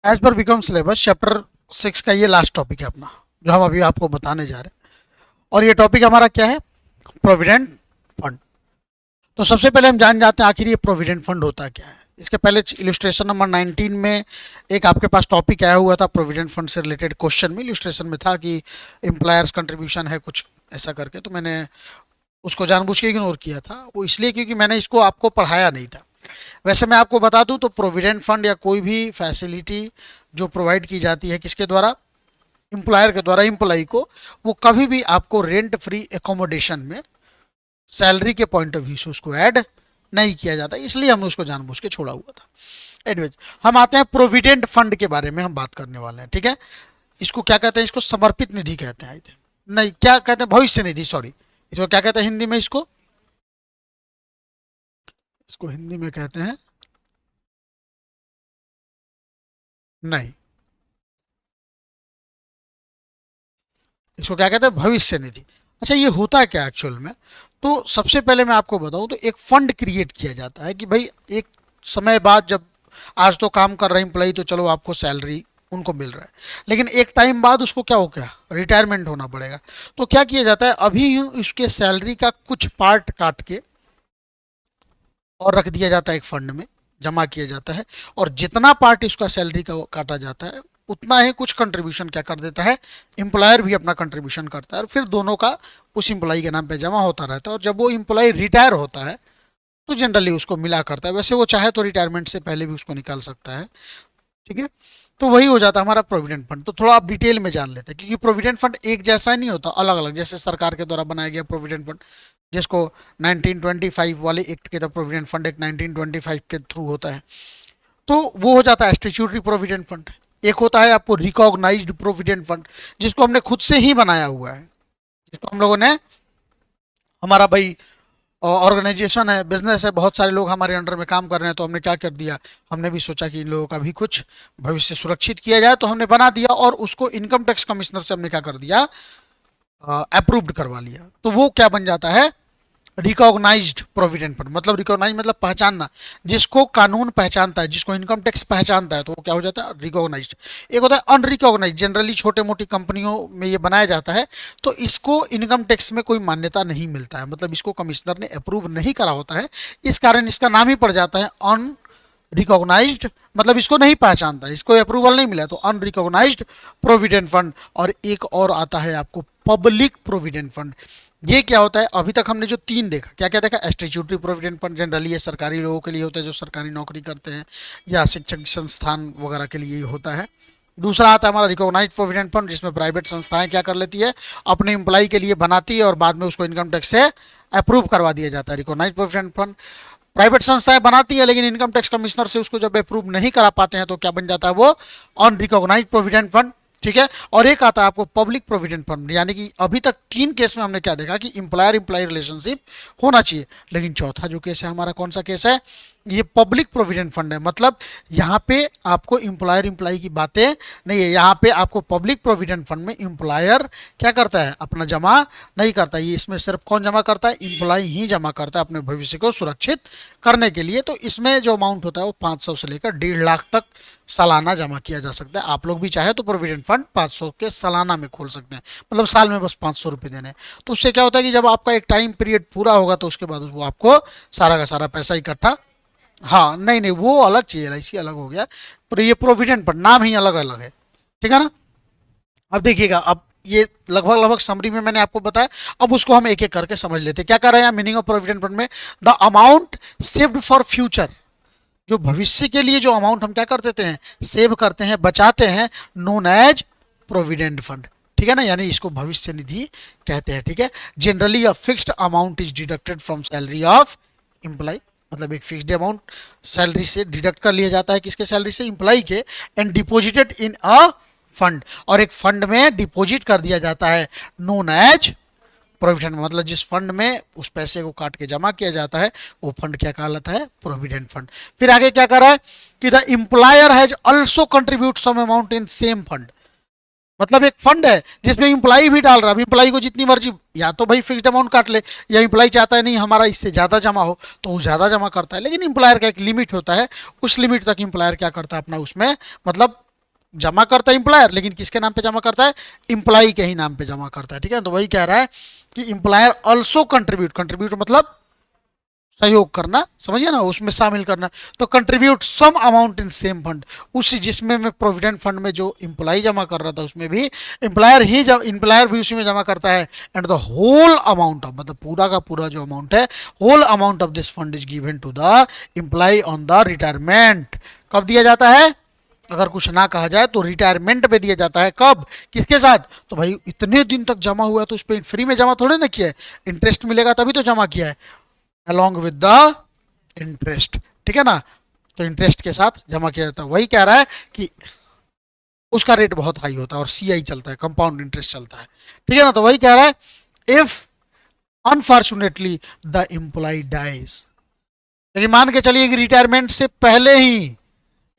As per BCom syllabus chapter 6 का ये last topic है अपना, जो हम अभी आपको बताने जा रहे हैं। और ये टॉपिक हमारा क्या है? Provident fund. तो सबसे पहले हम जान जाते हैं आखिर ये प्रोविडेंट फंड होता क्या है। इसके पहले इलस्ट्रेशन नंबर 19 में एक आपके पास टॉपिक आया हुआ था प्रोविडेंट फंड से रिलेटेड। क्वेश्चन में इलस्ट्रेशन में था कि एम्प्लॉयर्स कंट्रीब्यूशन है कुछ ऐसा करके, तो मैंने उसको जानबूझ के इग्नोर किया था। वो इसलिए क्योंकि मैंने इसको आपको पढ़ाया नहीं था। वैसे मैं आपको बता दूं तो प्रोविडेंट फंड या कोई भी फैसिलिटी जो प्रोवाइड की जाती है किसके द्वारा? एम्प्लॉयर के द्वारा एम्प्लॉय को, वो कभी भी आपको रेंट फ्री एकोमोडेशन में सैलरी के पॉइंट ऑफ व्यू से उसको ऐड नहीं किया जाता, इसलिए हमने उसको जानबूझ के छोड़ा हुआ था। एनीवेज, हम आते हैं प्रोविडेंट फंड के बारे में हम बात करने वाले हैं, ठीक है। इसको क्या कहते हैं? इसको समर्पित निधि कहते हैं, आई थिंक। नहीं, क्या कहते हैं? भविष्य निधि, सॉरी। इसको क्या कहते हैं हिंदी में? इसको इसको हिंदी में कहते हैं, नहीं, इसको क्या कहते हैं? भविष्य निधि। अच्छा, ये होता है क्या एक्चुअल में? तो सबसे पहले मैं आपको बताऊं तो एक फंड क्रिएट किया जाता है कि भाई एक समय बाद, जब आज तो काम कर रहे एम्प्लॉय तो चलो आपको सैलरी उनको मिल रहा है, लेकिन एक टाइम बाद उसको क्या हो गया, रिटायरमेंट होना पड़ेगा। तो क्या किया जाता है, अभी ही उसके सैलरी का कुछ पार्ट काट के और रख दिया जाता है एक फंड में, जमा किया जाता है। और जितना पार्ट इसका सैलरी का काटा जाता है उतना ही कुछ कंट्रीब्यूशन क्या कर देता है, एम्प्लॉयर भी अपना कंट्रीब्यूशन करता है, और फिर दोनों का उस एम्प्लॉय के नाम पे जमा होता रहता है। और जब वो एम्प्लॉय रिटायर होता है तो जनरली उसको मिला करता है। वैसे वो चाहे तो रिटायरमेंट से पहले भी उसको निकाल सकता है, ठीक है। तो वही हो जाता है हमारा प्रोविडेंट फंड। तो थोड़ा आप डिटेल में जान लेते हैं, क्योंकि प्रोविडेंट फंड एक जैसा नहीं होता, अलग अलग। जैसे सरकार के द्वारा बनाया गया प्रोविडेंट फंड, जिसको 1925 वाले एक्ट के तहत प्रोविडेंट फंड एक 1925 के थ्रू होता है, तो वो हो जाता है स्टेच्यूटरी प्रोविडेंट फंड। एक होता है आपको रिकॉग्नाइज्ड प्रोविडेंट फंड, जिसको हमने खुद से ही बनाया हुआ है, जिसको हम लोगों ने, हमारा भाई ऑर्गेनाइजेशन है, बिजनेस है, बहुत सारे लोग हमारे अंडर में काम कर रहे हैं, तो हमने क्या कर दिया, हमने भी सोचा कि इन लोगों का भी कुछ भविष्य सुरक्षित किया जाए, तो हमने बना दिया और उसको इनकम टैक्स कमिश्नर से हमने क्या कर दिया, अप्रूव्ड करवा लिया। तो वो क्या बन जाता है, रिकॉग्नाइज्ड प्रोविडेंट फंड। मतलब रिकॉग्नाइज मतलब पहचानना, जिसको कानून पहचानता है, जिसको इनकम टैक्स पहचानता है, तो वो क्या हो जाता है, रिकॉग्नाइज्ड। एक होता है अनरिकॉग्नाइज, जनरली छोटे मोटी कंपनियों में ये बनाया जाता है, तो इसको इनकम टैक्स में कोई मान्यता नहीं मिलता है, मतलब इसको कमिश्नर ने अप्रूव नहीं करा होता है, इस कारण इसका नाम ही पड़ जाता है अन रिकॉग्नाइज्ड। मतलब इसको नहीं पहचानता, इसको अप्रूवल नहीं मिला, तो अनरिकॉग्नाइज्ड प्रोविडेंट फंड। और एक और आता है आपको पब्लिक प्रोविडेंट फंड। ये क्या होता है? अभी तक हमने जो तीन देखा, क्या क्या देखा, स्टैट्यूटरी प्रोविडेंट फंड, जनरली ये सरकारी लोगों के लिए होता है जो सरकारी नौकरी करते हैं, या शिक्षक संस्थान वगैरह के लिए होता है। दूसरा आता है हमारा रिकॉग्नाइज्ड प्रोविडेंट फंड, जिसमें प्राइवेट संस्थाएं क्या कर लेती है, अपने एम्प्लॉय के लिए बनाती है और बाद में उसको इनकम टैक्स से अप्रूव करवा दिया जाता है। रिकॉग्नाइज्ड प्रोविडेंट फंड प्राइवेट संस्थाएं बनाती है, लेकिन इनकम टैक्स कमिश्नर से उसको जब अप्रूव नहीं करा पाते हैं, तो क्या बन जाता है वो, अनरिकॉग्नाइज्ड प्रोविडेंट फंड, ठीक है। और एक आता है आपको पब्लिक प्रोविडेंट फंड, यानी कि अभी तक तीन केस में हमने क्या देखा कि इंप्लॉयर एम्प्लॉय रिलेशनशिप होना चाहिए, लेकिन चौथा जो केस है हमारा, कौन सा केस है, ये पब्लिक प्रोविडेंट फंड है। मतलब यहाँ पे आपको इंप्लॉयर एम्प्लॉय की बातें नहीं है, यहाँ पे आपको पब्लिक प्रोविडेंट फंड में इंप्लॉयर क्या करता है, अपना जमा नहीं करता। ये इसमें सिर्फ कौन जमा करता है, इंप्लॉय ही जमा करता है अपने भविष्य को सुरक्षित करने के लिए। तो इसमें जो अमाउंट होता है वो 500 से लेकर 1.5 लाख तक सालाना जमा किया जा सकता है। आप लोग भी चाहे तो प्रोविडेंट फंड 500 के सालाना में खोल सकते हैं, मतलब साल में बस 500 रुपये देने। तो उससे क्या होता है कि जब आपका एक टाइम पीरियड पूरा होगा तो उसके बाद वो आपको सारा का सारा पैसा इकट्ठा, हाँ नहीं नहीं, वो अलग चीज, एलआईसी अलग हो गया, पर ये प्रोविडेंट फंड नाम ही अलग अलग है, ठीक है ना। अब देखिएगा, अब ये लगभग लगभग समरी में मैंने आपको बताया। अब उसको हम एक एक करके समझ लेते हैं। क्या कर रहे हैं मीनिंग ऑफ प्रोविडेंट फंड में, the amount saved for future, जो भविष्य के लिए जो अमाउंट हम क्या कर देते हैं, सेव करते हैं, बचाते हैं, नोन एज प्रोविडेंट फंड, ठीक है ना, यानी इसको भविष्य निधि कहते हैं, ठीक है। Generally a fixed amount is deducted from salary of employee, मतलब एक फिक्स्ड अमाउंट सैलरी से डिडक्ट कर लिया जाता है, किसके, सैलरी से, एम्प्लॉय के, and deposited in a fund, और एक फंड में डिपॉजिट कर दिया जाता है, नोन एज प्रोविडेंट। मतलब जिस फंड में उस पैसे को काट के जमा किया जाता है वो फंड क्या कहलाता है, प्रोविडेंट फंड। फिर आगे क्या कर रहा है कि the employer has also contribute some amount in same fund. मतलब एक फंड है जिसमें एम्प्लॉय भी डाल रहा है, एम्प्लॉय को जितनी मर्जी, या तो भाई फिक्स्ड अमाउंट काट ले, या एम्प्लॉय चाहता है नहीं हमारा इससे ज़्यादा जमा हो तो वो ज़्यादा जमा करता है, लेकिन एम्प्लॉयर का एक लिमिट होता है, उस लिमिट तक एम्प्लॉयर क्या करता है अपना उसमें, मतलब जमा करता है एम्प्लॉयर, लेकिन किसके नाम पे जमा करता है, एम्प्लॉय के ही नाम पे जमा करता है, ठीक है। तो वही कह रहा है कि एम्प्लॉयर ऑल्सो कंट्रीब्यूट, कंट्रीब्यूट मतलब सहयोग करना, समझिए ना, उसमें शामिल करना। तो contribute some amount in same fund, उसी जिसमें मैं प्रोविडेंट फंड में जो एम्प्लॉय जमा कर रहा था उसमें भी एम्प्लॉयर भी उसी में जमा करता है। And the whole amount of, मतलब पूरा का पूरा जो अमाउंट है, whole amount of this fund is given to the employee on the retirement. कब दिया जाता है, अगर कुछ ना कहा जाए तो रिटायरमेंट पे दिया जाता है। कब, किसके साथ, तो भाई इतने दिन तक जमा हुआ है तो उस पर फ्री में जमा थोड़े ना किया है, इंटरेस्ट मिलेगा तभी तो जमा किया है, along with the interest, ठीक है ना। तो इंटरेस्ट के साथ जमा किया जाता है। वही कह रहा है कि उसका रेट बहुत हाई होता है और सीआई चलता है, कंपाउंड इंटरेस्ट चलता है, ठीक है ना। तो वही कह रहा है if unfortunately the employee dies, लेकिन मान के चलिए कि रिटायरमेंट से पहले ही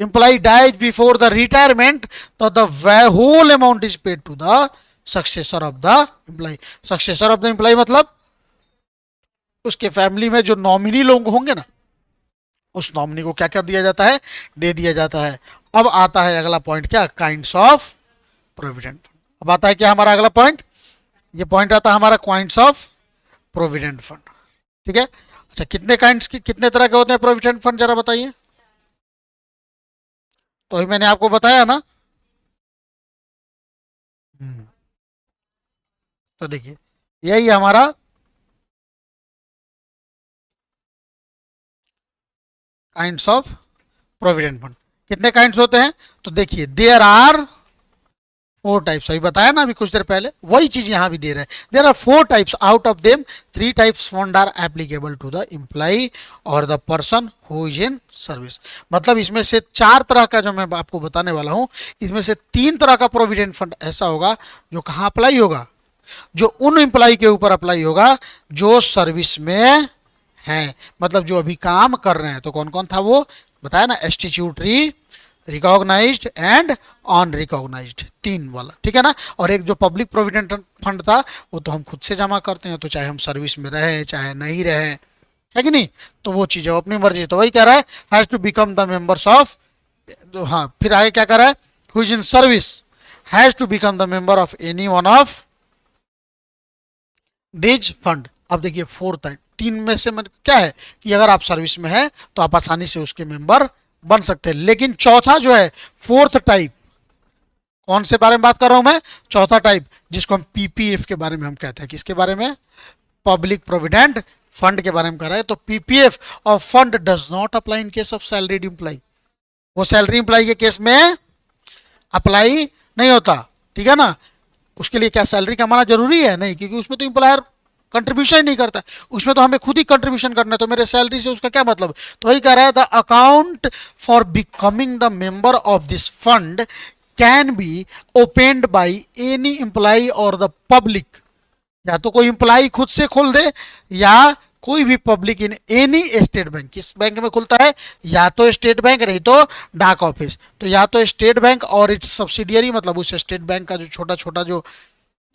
employee dies before the retirement, तो the whole amount is paid to the successor of the employee. Successor of the employee मतलब उसके फैमिली में जो नॉमिनी लोग होंगे ना, उस नॉमिनी को क्या कर दिया जाता है, दे दिया जाता है। अब आता है अगला पॉइंट, क्या, काइंड्स ऑफ प्रोविडेंट फंड। अब आता है क्या हमारा अगला पॉइंट, ये पॉइंट आता है हमारा काइंड्स ऑफ प्रोविडेंट फंड, ठीक है। अच्छा, कितने काइंड्स की, कितने तरह के होते हैं प्रोविडेंट फंड, जरा बताइए। तो अभी मैंने आपको बताया ना। हम्म, तो देखिए यही हमारा काइंड्स ऑफ प्रोविडेंट फंड। कितने काइंड्स होते हैं, तो देखिए देयर आर फोर टाइप्स, अभी बताया ना अभी कुछ देर पहले, वही चीज यहां भी दे रहा है। There are four types, out of them three types fund are applicable to the employ और the person who is in service. मतलब इसमें से चार तरह का जो मैं आपको बताने वाला हूं, इसमें से तीन तरह का प्रोविडेंट फंड ऐसा होगा जो कहां अप्लाई होगा, जो उन एम्प्लॉय के ऊपर अप्लाई होगा जो सर्विस में हैं, मतलब जो अभी काम कर रहे हैं। तो कौन कौन था वो बताया ना, स्टैट्यूटरी, रिकॉग्नाइज्ड एंड अनरिकॉग्नाइज्ड, तीन वाला, ठीक है ना। और एक जो पब्लिक प्रोविडेंट फंड था वो तो हम खुद से जमा करते हैं, तो चाहे हम सर्विस में रहे चाहे नहीं रहे, है कि नहीं, तो वो चीज़ है अपनी मर्जी। तो वही कह रहा है has to become the members of, तो हाँ फिर आगे क्या कर रहा है, who is in service has to become the member of any one of these fund. अब देखिए फोर्थ है, तीन में से मतलब क्या है कि अगर आप सर्विस में है तो आप आसानी से उसके मेंबर बन सकते हैं। लेकिन चौथा जो है, फोर्थ टाइप, कौन से बारे में बात कर रहा हूं मैं, चौथा टाइप, जिसको हम पीपीएफ के बारे में हम कहते हैं, किसके बारे में, पब्लिक प्रोविडेंट फंड के बारे में कर रहे हैं। तो पीपीएफ और fund does not apply in case of salaried employee, वो सैलरी एम्प्लॉय के केस में अप्लाई नहीं होता, ठीक है ना। उसके लिए क्या सैलरी कमाना जरूरी है, नहीं, क्योंकि उसमें तो एम्प्लॉयर कंट्रीब्यूशन ही नहीं करता, उसमें तो हमें खुद ही कंट्रीब्यूशन करना है, तो मेरे सैलरी से उसका क्या मतलब। तो वही कह रहा है the account for becoming the member of this fund can be opened by any employee और द पब्लिक, या तो कोई एम्प्लॉय खुद से खोल दे या कोई भी public in any state bank. किस बैंक में खुलता है, या तो स्टेट बैंक नहीं तो डाक ऑफिस। तो या तो स्टेट बैंक और इट्स सब्सिडियरी, मतलब उस स्टेट बैंक का जो छोटा छोटा जो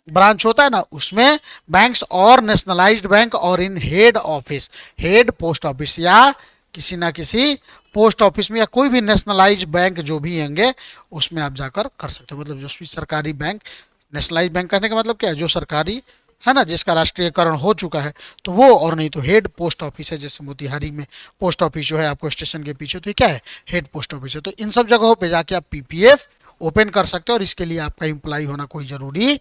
ब्रांच होता है ना उसमें बैंक्स, और नेशनलाइज्ड बैंक, और in head office, head post office, या किसी ना किसी पोस्ट ऑफिस में, या कोई भी नेशनलाइज्ड बैंक जो भी होंगे उसमें आप जाकर कर सकते हो। मतलब जो भी सरकारी बैंक, नेशनलाइज्ड बैंक कहने का मतलब क्या है, जो सरकारी है ना, जिसका राष्ट्रीयकरण हो चुका है, तो वो, और नहीं तो हेड पोस्ट ऑफिस है, जैसे मोतिहारी में पोस्ट ऑफिस जो है आपको स्टेशन के पीछे, तो ये क्या है, हेड पोस्ट ऑफिस है। तो इन सब जगहों पे जाके आप पीपीएफ ओपन कर सकते हो, और इसके लिए आपका एम्प्लॉय होना कोई जरूरी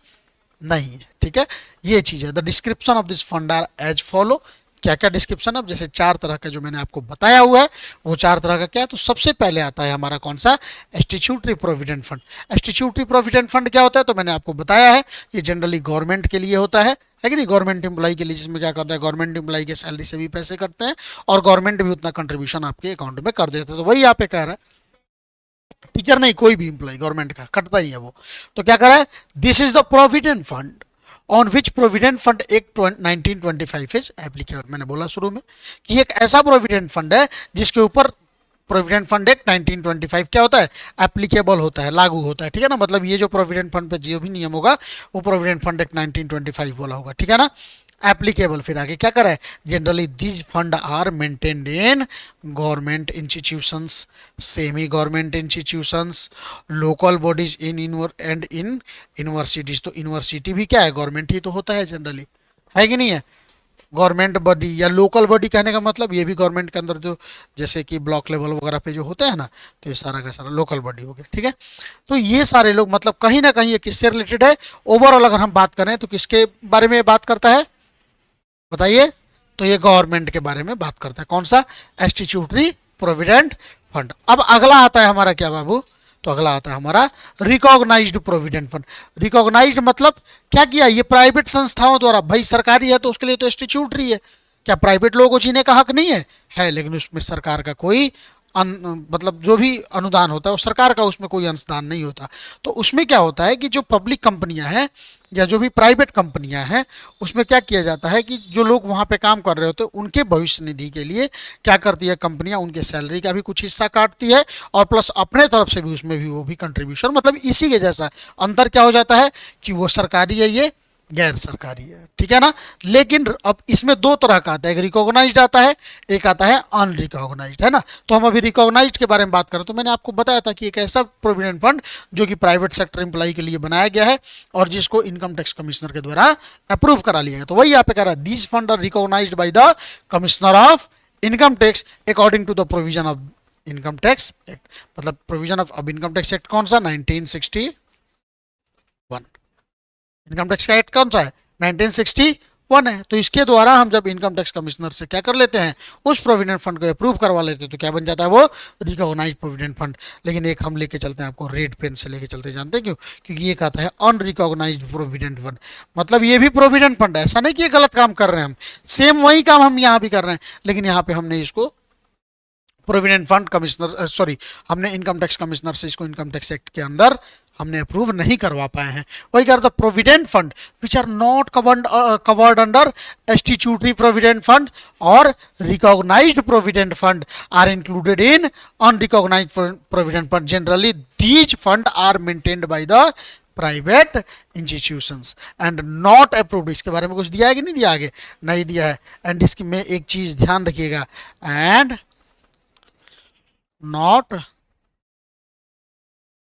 नहीं है, ठीक है। ये चीज है। The description of this fund are as follow, क्या क्या डिस्क्रिप्शन, अब जैसे चार तरह का जो मैंने आपको बताया हुआ है वो चार तरह का क्या है। तो सबसे पहले आता है हमारा कौन सा, statutory provident fund. Statutory provident fund क्या होता है, तो मैंने आपको बताया है, ये जनरली गवर्नमेंट के लिए होता है कि नहीं, गवर्नमेंट एम्प्लॉय के लिए, जिसमें क्या करता है, गवर्नमेंट एम्प्लॉय के सैलरी से भी पैसे कटते हैं और गवर्नमेंट भी उतना कंट्रीब्यूशन आपके अकाउंट में कर देता है। तो वही यहाँ पे कह रहा है, टीचर नहीं, कोई भी एम्प्लॉय गवर्नमेंट का कटता ही है वो। तो क्या कर रहा है, this is the provident fund on which provident fund act 1925 is applicable. मैंने बोला शुरू में कि एक ऐसा प्रोविडेंट फंड है जिसके ऊपर प्रोविडेंट फंड एक्ट 1925 क्या होता है, एप्लीकेबल होता है, लागू होता है, ठीक है ना। मतलब ये जो प्रोविडेंट फंड पे जो भी नियम होगा वो प्रोविडेंट फंड एक्ट 1925 वाला होगा, ठीक है ना। एप्लीकेबल, फिर आगे क्या करा है, generally these fund are maintained in government institutions, semi government institutions, local bodies in and in universities. तो यूनिवर्सिटी भी क्या है, गवर्नमेंट ही तो होता है जनरली, है कि नहीं है। गवर्नमेंट बॉडी या लोकल बॉडी कहने का मतलब ये भी गवर्नमेंट के अंदर जो, जैसे कि ब्लॉक लेवल वगैरह पे जो होते हैं ना, तो ये सारा का सारा लोकल बॉडी हो गया, ठीक है। तो ये सारे लोग मतलब कहीं ना कहीं ये किससे रिलेटेड है, ओवरऑल अगर हम बात करें तो किसके बारे में बात करता है, बताइए। तो ये गवर्नमेंट के बारे में बात करता है, कौन सा, स्टैट्यूटरी प्रोविडेंट फंड। अब अगला आता है हमारा क्या बाबू, तो अगला आता है हमारा रिकॉग्नाइज्ड प्रोविडेंट फंड। रिकॉग्नाइज्ड मतलब क्या किया, ये प्राइवेट संस्थाओं द्वारा, भाई सरकारी है तो उसके लिए तो स्टैट्यूटरी है, क्या प्राइवेट लोगों को जीने का हक नहीं है, लेकिन उसमें सरकार का कोई मतलब जो भी अनुदान होता है वो सरकार का, उसमें कोई अंशदान नहीं होता। तो उसमें क्या होता है कि जो पब्लिक कंपनियां हैं या जो भी प्राइवेट कंपनियां हैं, उसमें क्या किया जाता है कि जो लोग वहां पे काम कर रहे होते हैं उनके भविष्य निधि के लिए क्या करती है कंपनियां, उनके सैलरी का भी कुछ हिस्सा काटती है, और प्लस अपने तरफ से भी उसमें भी वो भी कंट्रीब्यूशन, मतलब इसी के जैसा अंतर क्या हो जाता है कि वो सरकारी है, ये गैर सरकारी है, ठीक है ना। लेकिन अब इसमें दो तरह का आता है, एक रिकॉग्नाइज्ड आता है, एक आता है अनरिकॉग्नाइज्ड, है ना। तो हम अभी रिकॉग्नाइज्ड के बारे में बात करें तो मैंने आपको बताया था कि एक ऐसा प्रोविडेंट फंड जो कि प्राइवेट सेक्टर एम्प्लॉई के लिए बनाया गया है और जिसको इनकम टैक्स कमिश्नर के द्वारा अप्रूव करा लिया गया। तो वही यहाँ पे कह रहा है, these fund are recognized by the commissioner of income tax according to the provision of income tax act. मतलब प्रोविजन ऑफ अब इनकम टैक्स एक्ट कौन सा, 1961। इनकम टैक्स का एक्ट कौन सा है, 1961 है। तो इसके द्वारा हम जब इनकम टैक्स कमिश्नर से क्या कर लेते हैं, उस प्रोविडेंट फंड को अप्रूव करवा लेते हैं, तो क्या बन जाता है वो रिकॉग्नाइज्ड प्रोविडेंट फंड। लेकिन एक हम लेके चलते हैं, आपको रेड पेन से लेके चलते हैं, जानते हैं क्यों, क्योंकि ये कहता है अनरिकॉग्नाइज्ड प्रोविडेंट फंड, मतलब ये भी प्रोविडेंट फंड है, ऐसा नहीं कि ये गलत काम कर रहे हैं हम, सेम वही काम हम यहाँ भी कर रहे हैं, लेकिन यहाँ पे हमने इसको प्रोविडेंट फंड कमिश्नर सॉरी हमने इनकम टैक्स कमिश्नर से इसको इनकम टैक्स एक्ट के अंदर हमने अप्रूव नहीं करवा पाए हैं। वही कर the provident fund which are not covered under statutory provident fund और recognized provident fund are included in unrecognized provident fund. Generally these fund are maintained by the private institutions and not approved. इसके बारे में कुछ दिया है कि नहीं दिया, आगे नहीं दिया है। एंड इसकी में एक चीज ध्यान रखिएगा, and not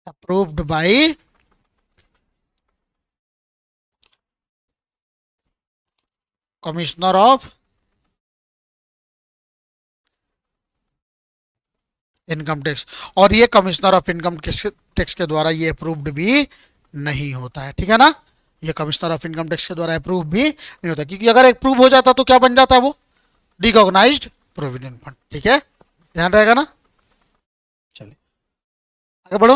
approved by commissioner of income tax, और ये कमिश्नर ऑफ इनकम टैक्स के द्वारा ये अप्रूव्ड भी नहीं होता है, ठीक है ना। ये कमिश्नर ऑफ इनकम टैक्स के द्वारा अप्रूव भी नहीं होता, क्योंकि अगर अप्रूव हो जाता तो क्या बन जाता है वो रिकॉग्नाइज्ड प्रोविडेंट फंड, ठीक है, ध्यान रहेगा ना। चलिए आगे बढ़ो।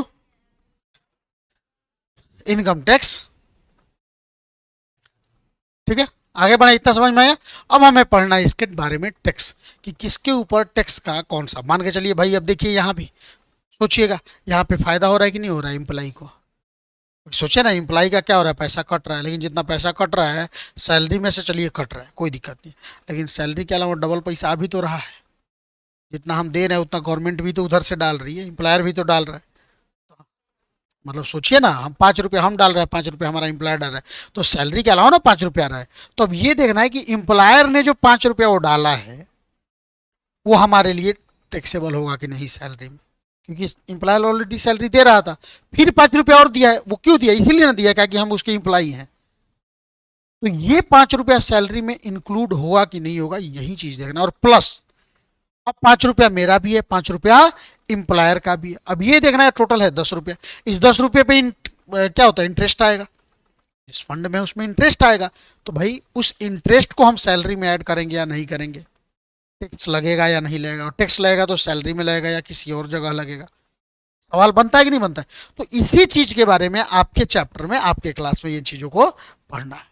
इनकम टैक्स, ठीक है, आगे बढ़ा, इतना समझ में आया। अब हमें पढ़ना है इसके बारे में टैक्स, कि किसके ऊपर टैक्स का कौन सा, मान के चलिए भाई, अब देखिए यहाँ भी सोचिएगा, यहाँ पे फायदा हो रहा है कि नहीं हो रहा है एम्प्लॉई को। सोचिए ना, एम्प्लॉई का क्या हो रहा है, पैसा कट रहा है, लेकिन जितना पैसा कट रहा है सैलरी में से, चलिए कट रहा है कोई दिक्कत नहीं, लेकिन सैलरी के अलावा डबल पैसा आ भी तो रहा है, जितना हम दे रहे हैं उतना गवर्नमेंट भी तो उधर से डाल रही है, एम्प्लॉयर भी तो डाल रहा है। मतलब सोचिए ना, हम 5 रुपये हम डाल रहे हैं, 5 रुपये हमारा एम्प्लॉयर डाल रहा है, तो सैलरी के अलावा ना 5 रुपये आ रहा है। तो अब ये देखना है कि एम्प्लॉयर ने जो 5 रुपया वो डाला है वो हमारे लिए टैक्सेबल होगा कि नहीं सैलरी में, क्योंकि एम्प्लॉयर ऑलरेडी सैलरी दे रहा था, फिर 5 रुपया और दिया है, वो क्यों दिया, इसीलिए ना दिया क्या कि हम उसके एम्प्लॉई हैं। तो ये 5 रुपया सैलरी में इंक्लूड होगा कि नहीं होगा, यही चीज देखना। और प्लस अब 5 रुपया मेरा भी है, 5 रुपया एम्प्लॉयर का भी है। अब ये देखना है टोटल है 10 रुपया, इस 10 रुपये पे क्या होता है, इंटरेस्ट आएगा, इस फंड में उसमें इंटरेस्ट आएगा। तो भाई उस इंटरेस्ट को हम सैलरी में ऐड करेंगे या नहीं करेंगे, टैक्स लगेगा या नहीं लगेगा, और टैक्स लगेगा तो सैलरी में लगेगा या किसी और जगह लगेगा, सवाल बनता है कि नहीं बनता है। तो इसी चीज के बारे में आपके चैप्टर में, आपके क्लास में ये चीजों को पढ़ना है।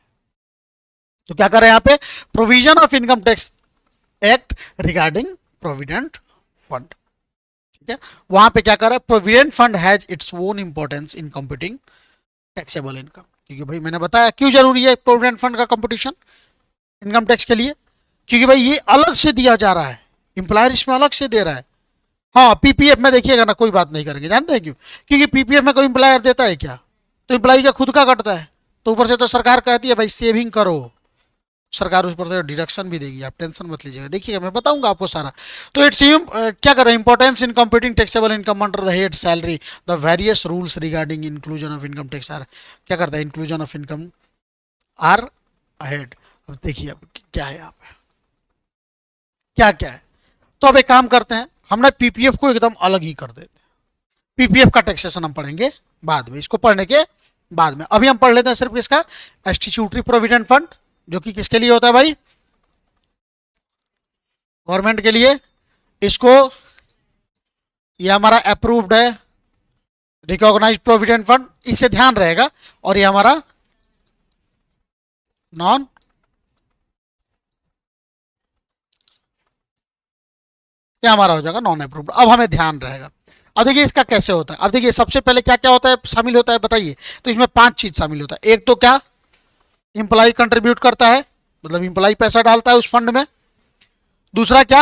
तो क्या करें यहाँ पे, provision of income tax act regarding provident fund, ठीक है। वहां पे क्या कर रहा है, provident fund has its own importance in computing taxable income, क्योंकि भाई मैंने बताया क्यों जरूरी है प्रोविडेंट फंड का कंपटीशन इनकम टैक्स के लिए, क्योंकि भाई ये अलग से दिया जा रहा है, एम्प्लॉयर इसमें अलग से दे रहा है। हाँ, पीपीएफ में देखिएगा ना, कोई बात नहीं करेंगे, जानते हैं क्यों, क्योंकि पीपीएफ में कोई एम्प्लॉयर देता है क्या, तो एम्प्लॉय का खुद का कटता है, तो ऊपर से तो सरकार कहती है भाई सेविंग करो, सरकार उस पर डिडक्शन भी देगी, आप टेंशन मत लीजिएगा, देखिएगा मैं बताऊंगा आपको सारा। तो इट्स क्या कर रहे हैं, importance in computing taxable income under the head salary, the various rules regarding inclusion of income tax are, क्या करता है, inclusion of income are ahead. अब देखिए अब क्या है यहाँ पे, क्या क्या है। तो अब एक काम करते हैं, हमने पीपीएफ को एकदम अलग ही कर देते हैं, पीपीएफ का टैक्सेशन हम पढ़ेंगे बाद में, इसको पढ़ने के बाद में अभी हम पढ़ लेते हैं सिर्फ इसका स्टैट्यूटरी प्रोविडेंट फंड, जो कि किसके लिए होता है भाई, गवर्नमेंट के लिए। इसको, ये हमारा अप्रूव्ड है रिकॉग्नाइज्ड प्रोविडेंट फंड, इससे ध्यान रहेगा। और ये हमारा नॉन, ये हमारा हो जाएगा नॉन अप्रूव्ड। अब हमें ध्यान रहेगा, अब देखिए इसका कैसे होता है। अब देखिए सबसे पहले क्या क्या होता है, शामिल होता है बताइए। तो इसमें 5 चीज शामिल होता है। एक तो क्या, इंप्लाई कंट्रीब्यूट करता है, मतलब इंप्लाई पैसा डालता है उस फंड में। दूसरा क्या,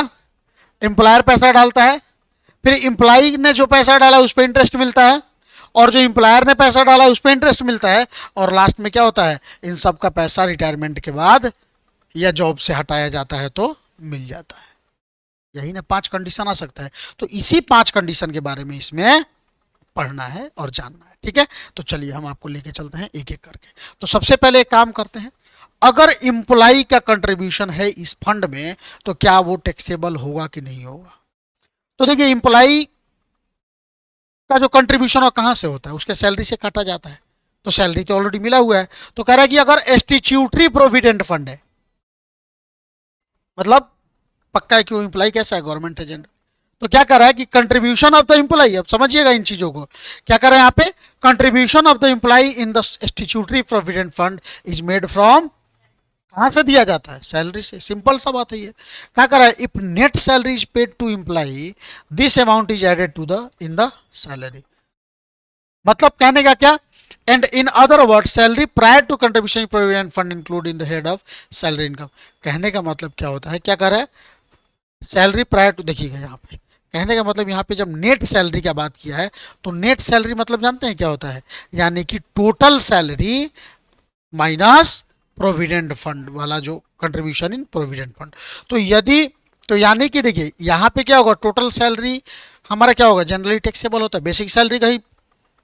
एम्प्लॉयर पैसा डालता है, फिर इंप्लाई ने जो पैसा डाला उस पर इंटरेस्ट मिलता है, और जो इंप्लायर ने पैसा डाला उस पर इंटरेस्ट मिलता है, और लास्ट में क्या होता है, इन सब का पैसा रिटायरमेंट के बाद या जॉब से हटाया जाता है तो मिल जाता है। यही ना 5 कंडीशन आ सकता है। तो इसी 5 कंडीशन के बारे में इसमें पढ़ना है और जानना है, ठीक है। तो चलिए हम आपको लेके चलते हैं एक एक करके। तो सबसे पहले एक काम करते हैं, अगर इंप्लाई का कंट्रीब्यूशन है इस फंड में तो क्या वो टैक्सेबल होगा कि नहीं होगा। तो देखिए इंप्लाई का जो कंट्रीब्यूशन और कहां से होता है, उसके सैलरी से काटा जाता है, तो सैलरी तो ऑलरेडी मिला हुआ है। तो कह रहा है कि अगर स्टैट्यूटरी प्रोविडेंट फंड है, मतलब पक्का है कि वो इंप्लाई कैसा है, गवर्नमेंट एजेंट, तो क्या कर रहा है कि कंट्रीब्यूशन ऑफ द इंप्लाई, अब समझिएगा इन चीजों को, क्या कर रहा है यहाँ पे, contribution of the imply in the statutory provident fund is made from, कहां से दिया जाता है, सैलरी से। सिंपल सा बात है ये। क्या कर रहा है, if net salary is paid to employee this amount is added to the in the salary. मतलब कहने का क्या, and in other word salary prior to contribution provident fund include in the head of salary income. कहने का मतलब क्या होता है, क्या कर रहा है, सैलरी प्रायर टू, देखिएगा यहाँ पे कहने का मतलब, यहाँ पे जब नेट सैलरी का बात किया है तो नेट सैलरी मतलब जानते हैं क्या होता है, यानी कि total salary minus provident fund वाला जो कंट्रीब्यूशन इन प्रोविडेंट फंड। तो यदि, तो यानी कि देखिए यहाँ पे क्या होगा, टोटल सैलरी हमारा क्या होगा, जनरली टैक्सेबल होता है। बेसिक सैलरी कहीं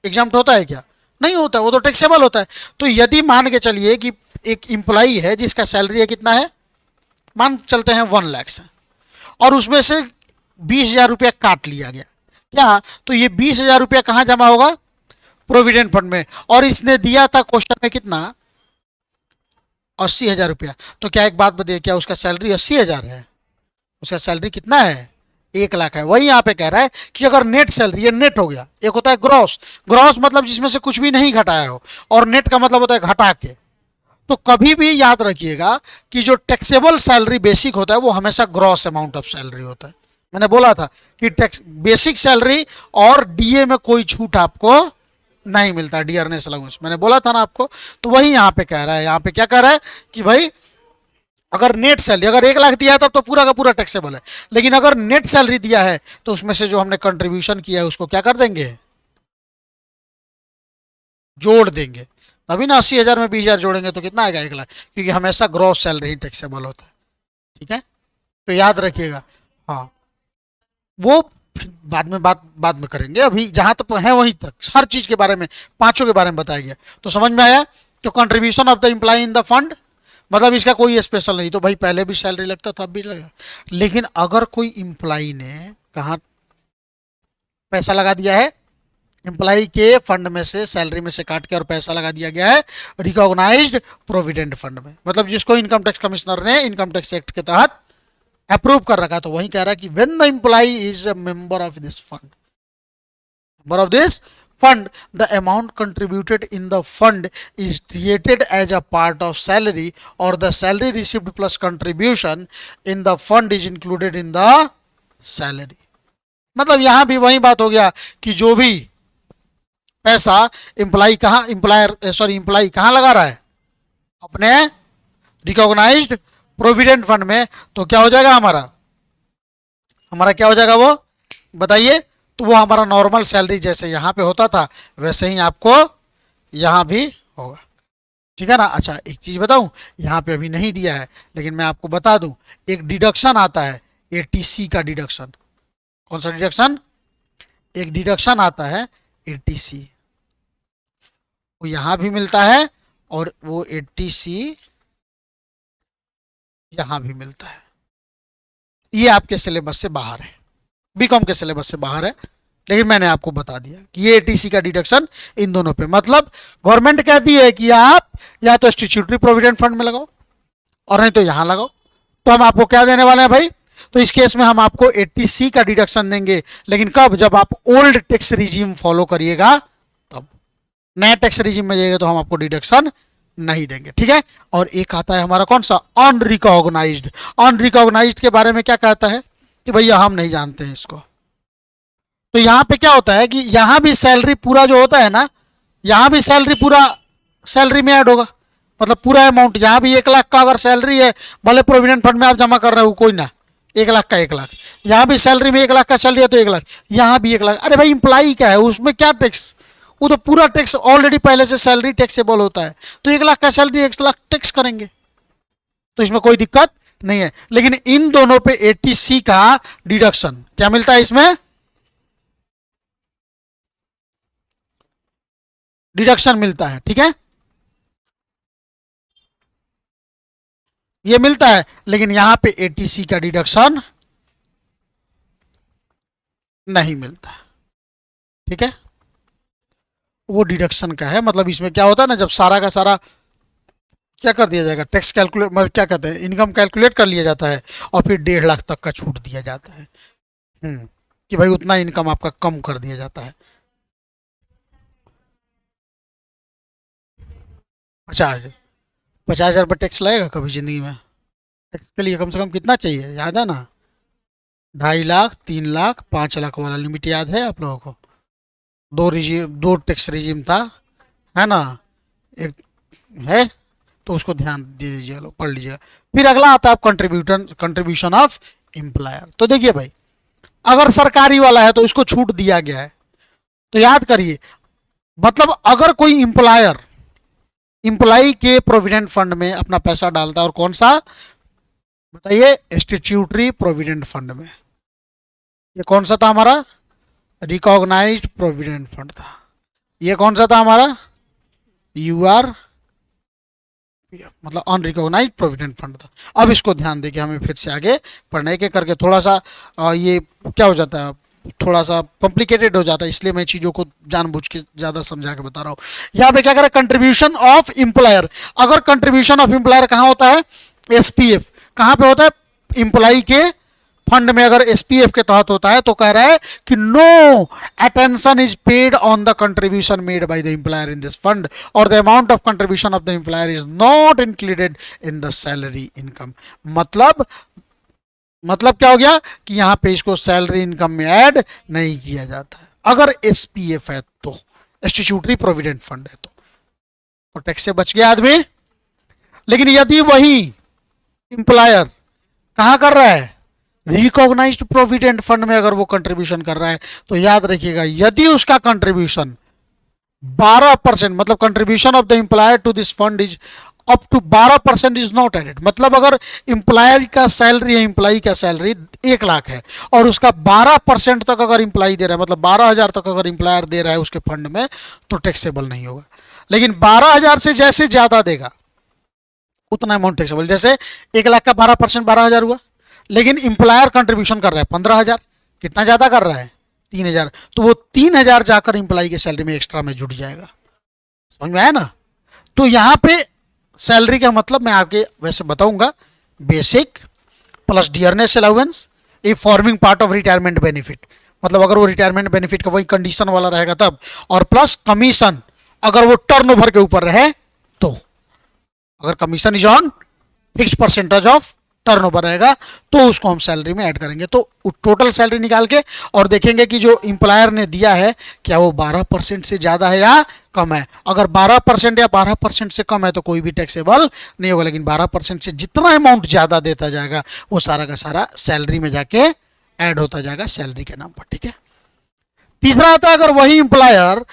एग्जाम्प्ट होता है क्या, नहीं होता, वो तो टैक्सेबल होता है। तो यदि मान के चलिए कि एक एम्प्लॉई है जिसका सैलरी है कितना है, मान चलते हैं 1 लाख से, और उसमें से 20,000 रुपया काट लिया गया, क्या, तो ये 20,000 रुपया कहाँ जमा होगा, प्रोविडेंट फंड में। और इसने दिया था क्वेश्चन में कितना, 80,000 रुपया। तो क्या एक बात बताइए, क्या उसका सैलरी 80,000 है, उसका सैलरी कितना है, 1 लाख है। वही यहाँ पे कह रहा है कि अगर नेट सैलरी, ये नेट हो गया, एक होता है ग्रॉस, ग्रॉस मतलब जिसमें से कुछ भी नहीं घटाया हो, और नेट का मतलब होता है घटा के। तो कभी भी याद रखिएगा कि जो टैक्सेबल सैलरी बेसिक होता है वो हमेशा ग्रॉस अमाउंट ऑफ सैलरी होता है। मैंने बोला था कि टैक्स बेसिक सैलरी और डीए में कोई छूट आपको नहीं मिलता, डियरनेस अलाउंस, मैंने बोला था ना आपको। तो वही यहाँ पे कह रहा है, यहाँ पे क्या कह रहा है कि भाई अगर नेट सैलरी, अगर 1 लाख दिया है तब तो पूरा का पूरा टैक्सेबल है, लेकिन अगर नेट सैलरी दिया है तो उसमें से जो हमने कंट्रीब्यूशन किया है उसको क्या कर देंगे, जोड़ देंगे। तभी ना 80,000 में 20,000 जोड़ेंगे तो कितना आएगा, 1 लाख, क्योंकि हमेशा ग्रॉस सैलरी ही टैक्सेबल होता है, ठीक है। तो याद रखिएगा, हाँ वो बाद में करेंगे, अभी जहां तक है वहीं तक हर चीज के बारे में, पांचों के बारे में बताया गया। तो समझ में आया, तो contribution of the employee in the fund मतलब इसका कोई स्पेशल नहीं, तो भाई पहले भी सैलरी लगता था अब भी लगेगा। लेकिन अगर कोई एम्प्लॉय ने कहा पैसा लगा दिया है, एम्प्लॉय के फंड में से, सैलरी में से काट के और पैसा लगा दिया गया है रिकॉग्नाइज्ड प्रोविडेंट फंड में, मतलब जिसको इनकम टैक्स कमिश्नर ने इनकम टैक्स एक्ट के तहत अप्रूव कर रखा है। तो वही कह रहा है कि when the employee is a member of this fund, member of this fund, the amount contributed in the fund is treated as a part of salary, or the salary received plus contribution in the fund is included in the salary। मतलब यहां भी वही बात हो गया कि जो भी पैसा एम्प्लॉय कहां, एम्प्लॉय कहां लगा रहा है, अपने रिकॉग्नाइज्ड प्रोविडेंट फंड में, तो क्या हो जाएगा हमारा, क्या हो जाएगा वो बताइए। तो वो हमारा नॉर्मल सैलरी जैसे यहाँ पे होता था वैसे ही आपको यहाँ भी होगा। ठीक है ना। अच्छा एक चीज बताऊं, यहाँ पे अभी नहीं दिया है लेकिन मैं आपको बता दूं, एक डिडक्शन आता है एटीसी का डिडक्शन। कौन सा डिडक्शन? एक डिडक्शन आता है एटीसी, वो यहाँ भी मिलता है और वो एटीसी यहाँ भी मिलता है। ये आपके सिलेबस से बाहर है, बीकॉम के सिलेबस से बाहर है, लेकिन मैंने आपको बता दिया कि ये एटीसी का डिडक्शन इन दोनों पे, मतलब गवर्नमेंट कहती है कि आप या तो स्टैट्यूटरी प्रोविडेंट फंड में लगाओ और नहीं तो यहां लगाओ। तो हम आपको क्या देने वाले हैं भाई? तो इस केस में हम आपको एटीसी का डिडक्शन देंगे, लेकिन कब? जब आप ओल्ड टैक्स रिजीम फॉलो करिएगा तब। नया टैक्स रिजीम में जाइएगा तो हम आपको डिडक्शन नहीं देंगे, ठीक है। और एक आता है हमारा कौन सा? अनरिकॉग्नाइज्ड। अनरिकॉग्नाइज्ड के बारे में क्या कहता है कि भैया हम नहीं जानते हैं इसको। तो यहां पे क्या होता है कि यहां भी सैलरी पूरा जो होता है ना, यहां भी सैलरी पूरा सैलरी में ऐड होगा, मतलब पूरा अमाउंट। यहां भी 1 लाख का अगर सैलरी है, भले प्रोविडेंट फंड में आप जमा कर रहे हो कोई ना, 1 लाख का 1 लाख, यहां भी सैलरी में 1 लाख का सैलरी है तो 1 लाख, यहां भी 1 लाख। अरे भाई इंप्लाई क्या है, उसमें क्या टैक्स? वो तो पूरा टैक्स ऑलरेडी पहले से सैलरी टैक्सेबल होता है, तो 1 लाख का सैलरी 1 लाख टैक्स करेंगे, तो इसमें कोई दिक्कत नहीं है। लेकिन इन दोनों पे एटीसी का डिडक्शन क्या मिलता है? इसमें डिडक्शन मिलता है, ठीक है, ये मिलता है। लेकिन यहां पे एटीसी का डिडक्शन नहीं मिलता, ठीक है। वो डिडक्शन का है, मतलब इसमें क्या होता है ना, जब सारा का सारा क्या कर दिया जाएगा, टैक्स कैलकुलेट, मतलब क्या कहते हैं, इनकम कैलकुलेट कर लिया जाता है और फिर 1.5 लाख तक का छूट दिया जाता है। कि भाई उतना इनकम आपका कम कर दिया जाता है। 50,000, 50,000 पर टैक्स लगेगा कभी जिंदगी में? टैक्स के लिए कम से कम कितना चाहिए, याद है ना? 2.5 लाख, 3 लाख, 5 लाख वाला लिमिट याद है आप लोगों को? दो रिजीम, दो टैक्स रिजीम था, है ना? एक है, तो उसको ध्यान दे दीजिएगा, पढ़ लीजिएगा। फिर अगला आता है कंट्रीब्यूशन, कंट्रीब्यूशन ऑफ एम्प्लॉयर। तो देखिए भाई, अगर सरकारी वाला है तो इसको छूट दिया गया है, तो याद करिए, मतलब अगर कोई एम्प्लॉयर एम्प्लॉय के प्रोविडेंट फंड में अपना पैसा डालता है, और कौन सा बताइए? स्टैट्यूटरी प्रोविडेंट फंड में। ये कौन सा था हमारा? रिकॉग्नाइज्ड प्रोविडेंट फंड था। ये कौन सा था हमारा? यूआर, मतलब अनरिकॉग्नाइज्ड प्रोविडेंट फंड था। अब इसको ध्यान देके हमें फिर से आगे पढ़ने के करके थोड़ा सा ये क्या हो जाता है, थोड़ा सा कॉम्प्लिकेटेड हो जाता है, इसलिए मैं चीज़ों को जानबूझ के ज़्यादा समझा के बता रहा हूँ। यहाँ पे क्या करें? Contribution of employer. अगर कंट्रीब्यूशन ऑफ एम्प्लॉयर कहाँ होता है? एसपीएफ। कहाँ पे होता है? एम्प्लॉय के फंड में अगर एसपीएफ के तहत होता है तो कह रहा है कि no attention is paid on the contribution made by the employer in this fund और the amount of contribution of the employer is not included in the salary income. मतलब क्या हो गया कि यहां पे इसको सैलरी इनकम में ऐड नहीं किया जाता है अगर एसपीएफ है तो, स्टैट्यूटरी प्रोविडेंट फंड है तो टैक्स से बच गया आदमी। लेकिन यदि वही एम्प्लॉयर कहां कर रहा है? रिकॉग्नाइज्ड प्रोविडेंट फंड में अगर वो कंट्रीब्यूशन कर रहा है, तो याद रखिएगा, यदि उसका कंट्रीब्यूशन 12%, मतलब contribution of the employer to this fund is up to 12% is not added. मतलब अगर एम्प्लॉयर का सैलरी है, एम्प्लॉय का सैलरी 1 लाख है और उसका 12% तक अगर एम्प्लॉय दे रहा है, मतलब 12,000 तक अगर एम्प्लॉयर दे रहा है उसके फंड में, तो टैक्सेबल नहीं होगा। लेकिन 12,000 से जैसे ज्यादा देगा उतना अमाउंट टैक्सेबल। जैसे 1 लाख का 12%, 12,000 हुआ, लेकिन एम्प्लॉयर कंट्रीब्यूशन कर रहा है 15,000, कितना ज्यादा कर रहा है? 3,000, तो वो 3,000 जाकर एम्प्लॉय की सैलरी में एक्स्ट्रा में जुड़ जाएगा। समझ में आया ना? तो यहां पे सैलरी का मतलब मैं आपके वैसे बताऊंगा, basic plus dearness allowance, A forming part of retirement benefit, मतलब अगर वो रिटायरमेंट बेनिफिट का वही कंडीशन वाला रहेगा तब, और प्लस कमीशन अगर वो टर्नओवर के ऊपर रहे तो, अगर commission is on fix percentage of turnover रहेगा तो उसको हम सैलरी में ऐड करेंगे। तो टोटल सैलरी निकाल के और देखेंगे कि जो एम्प्लॉयर ने दिया है क्या वो 12% से ज्यादा है या कम है। अगर 12% या 12% से कम है तो कोई भी टैक्सेबल नहीं होगा, लेकिन 12% से जितना अमाउंट ज्यादा देता जाएगा वो सारा का सारा सैलरी में जाके ऐड होता जाएगा सैलरी के नाम पर, ठीक है। तीसरा आता है, अगर वही एम्प्लॉयर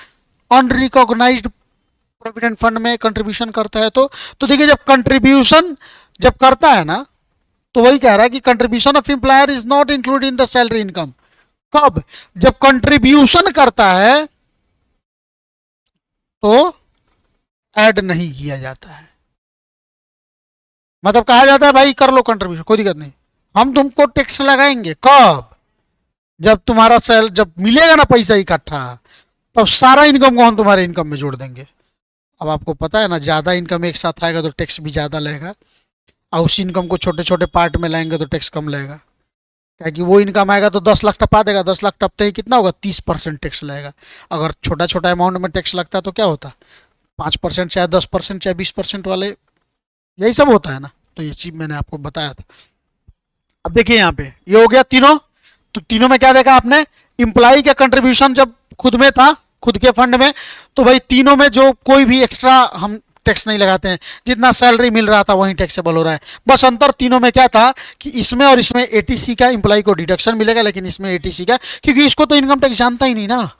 अनरिकॉग्नाइज्ड प्रोविडेंट फंड में कंट्रीब्यूशन करता है तो देखिए, जब कंट्रीब्यूशन जब करता है ना, तो वही कह रहा है कि contribution of employer is not include in the salary income. कब? जब कंट्रीब्यूशन करता है तो ऐड नहीं किया जाता है। मतलब कहा जाता है भाई कर लो कंट्रीब्यूशन, कोई दिक्कत नहीं, हम तुमको टैक्स लगाएंगे। कब? जब तुम्हारा सेल जब मिलेगा ना पैसा इकट्ठा, तब सारा इनकम को हम तुम्हारे इनकम में जोड़ देंगे। अब आपको पता है ना, ज़्यादा इनकम एक साथ आएगा तो टैक्स भी ज़्यादा लगेगा, और उसी इनकम को छोटे छोटे पार्ट में लाएंगे तो टैक्स कम लगेगा। क्या कि वो इनकम आएगा तो 10 लाख टपा देगा, 10 लाख टपते ही कितना होगा, 30% टैक्स लगेगा। अगर छोटा छोटा अमाउंट में टैक्स लगता है तो क्या होता, 5% चाहे 10% चाहे 20% वाले, यही सब होता है ना। तो ये चीज मैंने आपको बताया था। अब देखिए यहाँ पे ये हो गया तीनों। तो तीनों में क्या देखा आपने, इम्प्लाई का कंट्रीब्यूशन जब खुद में था, खुद के फंड में, तो भाई तीनों में जो कोई भी एक्स्ट्रा हम टैक्स नहीं लगाते हैं, जितना सैलरी मिल रहा था वही टैक्सेबल हो रहा है। बस अंतर तीनों में क्या था कि इसमें और इसमें एटीसी का इम्प्लाई को डिडक्शन मिलेगा, लेकिन इसमें एटीसी का, क्योंकि इसको तो इनकम टैक्स जानता ही नहीं ना,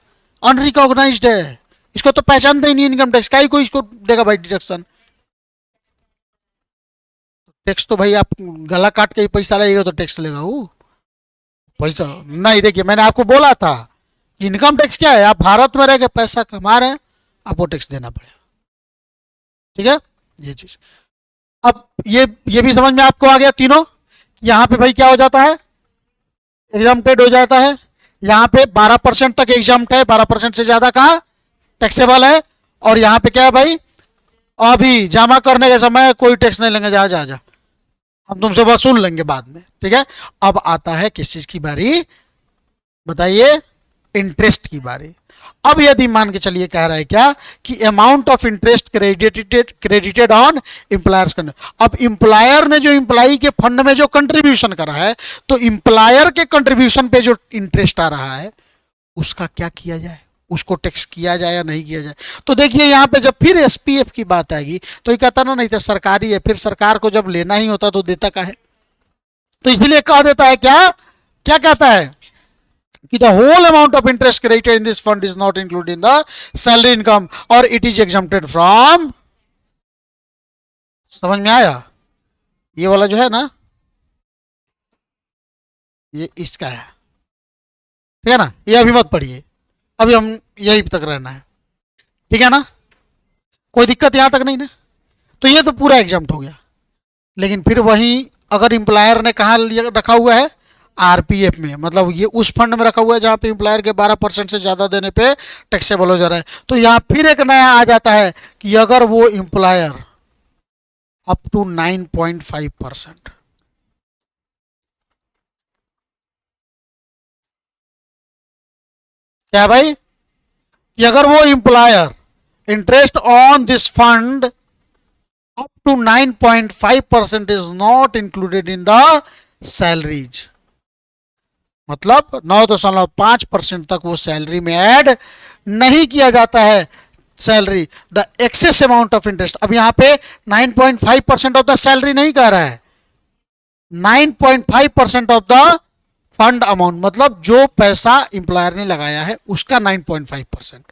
अनरिकॉग्नाइज्ड है, इसको तो पहचानता ही नहीं इनकम टैक्स, का ही कोई इसको देगा भाई डिडक्शन। टैक्स तो भाई आप गला काट के ही पैसा लगेगा तो टैक्स लेगा वो पैसा नहीं। देखिए मैंने आपको बोला था इनकम टैक्स क्या है, आप भारत में रह के पैसा कमा रहे हैं, आपको टैक्स देना पड़ेगा। ठीक है, ये चीज। अब ये भी समझ में आपको आ गया तीनों। यहाँ पे भाई क्या हो जाता है, एग्जाम्प्टेड हो जाता है। यहाँ पे 12% तक एग्जाम्प्ट है, 12% से ज्यादा कहाँ टैक्सेबल है। और यहाँ पे क्या है भाई, अभी जमा करने के समय कोई टैक्स नहीं लेंगे, जा जा जा हम तुमसे वसूल लेंगे बाद में। ठीक है, अब आता है किस चीज की बारी, बताइए, इंटरेस्ट की बारी। अब यदि मान के चलिए कह रहा है क्या कि amount of interest credited on employers fund. अब एम्प्लॉयर ने जो एम्प्लॉय के फंड में जो कंट्रीब्यूशन करा है, तो एम्प्लॉयर के कंट्रीब्यूशन पे जो इंटरेस्ट आ रहा है उसका क्या किया जाए, उसको टैक्स किया जाए या नहीं किया जाए। तो देखिए यहाँ पे जब फिर एसपीएफ की बात आएगी तो ये कहता ना नहीं तो सरकारी है, फिर सरकार को जब लेना ही होता तो देता का है। तो इसलिए कह देता है क्या क्या कहता है कि the whole amount of interest credited in this fund is not included in the salary income और इट इज एग्जम्प्टेड फ्रॉम। समझ में आया? ये वाला जो है ना, ये इसका है, ठीक है ना, ये अभी मत पढ़िए, अभी हम यही तक रहना है, ठीक है ना, कोई दिक्कत यहां तक नहीं ना। तो ये तो पूरा एग्जाम्प्ट हो गया। लेकिन फिर वही अगर एम्प्लॉयर ने कहा रखा हुआ है, आरपीएफ में, मतलब ये उस फंड में रखा हुआ है जहां पे एम्प्लॉयर के 12% से ज्यादा देने पे टैक्सेबल हो जा रहा है, तो यहां फिर एक नया आ जाता है कि अगर वो एम्प्लॉयर अप टू 9.5%, क्या भाई, कि अगर वो employer interest on this fund up to 9.5% is not included in the salaries, मतलब 9.5% तक वो सैलरी में ऐड नहीं किया जाता है salary, the excess amount of interest. अब यहां पे 9.5% ऑफ द सैलरी नहीं कह रहा है, 9.5% ऑफ द फंड अमाउंट, मतलब जो पैसा एम्प्लॉयर ने लगाया है उसका 9.5%।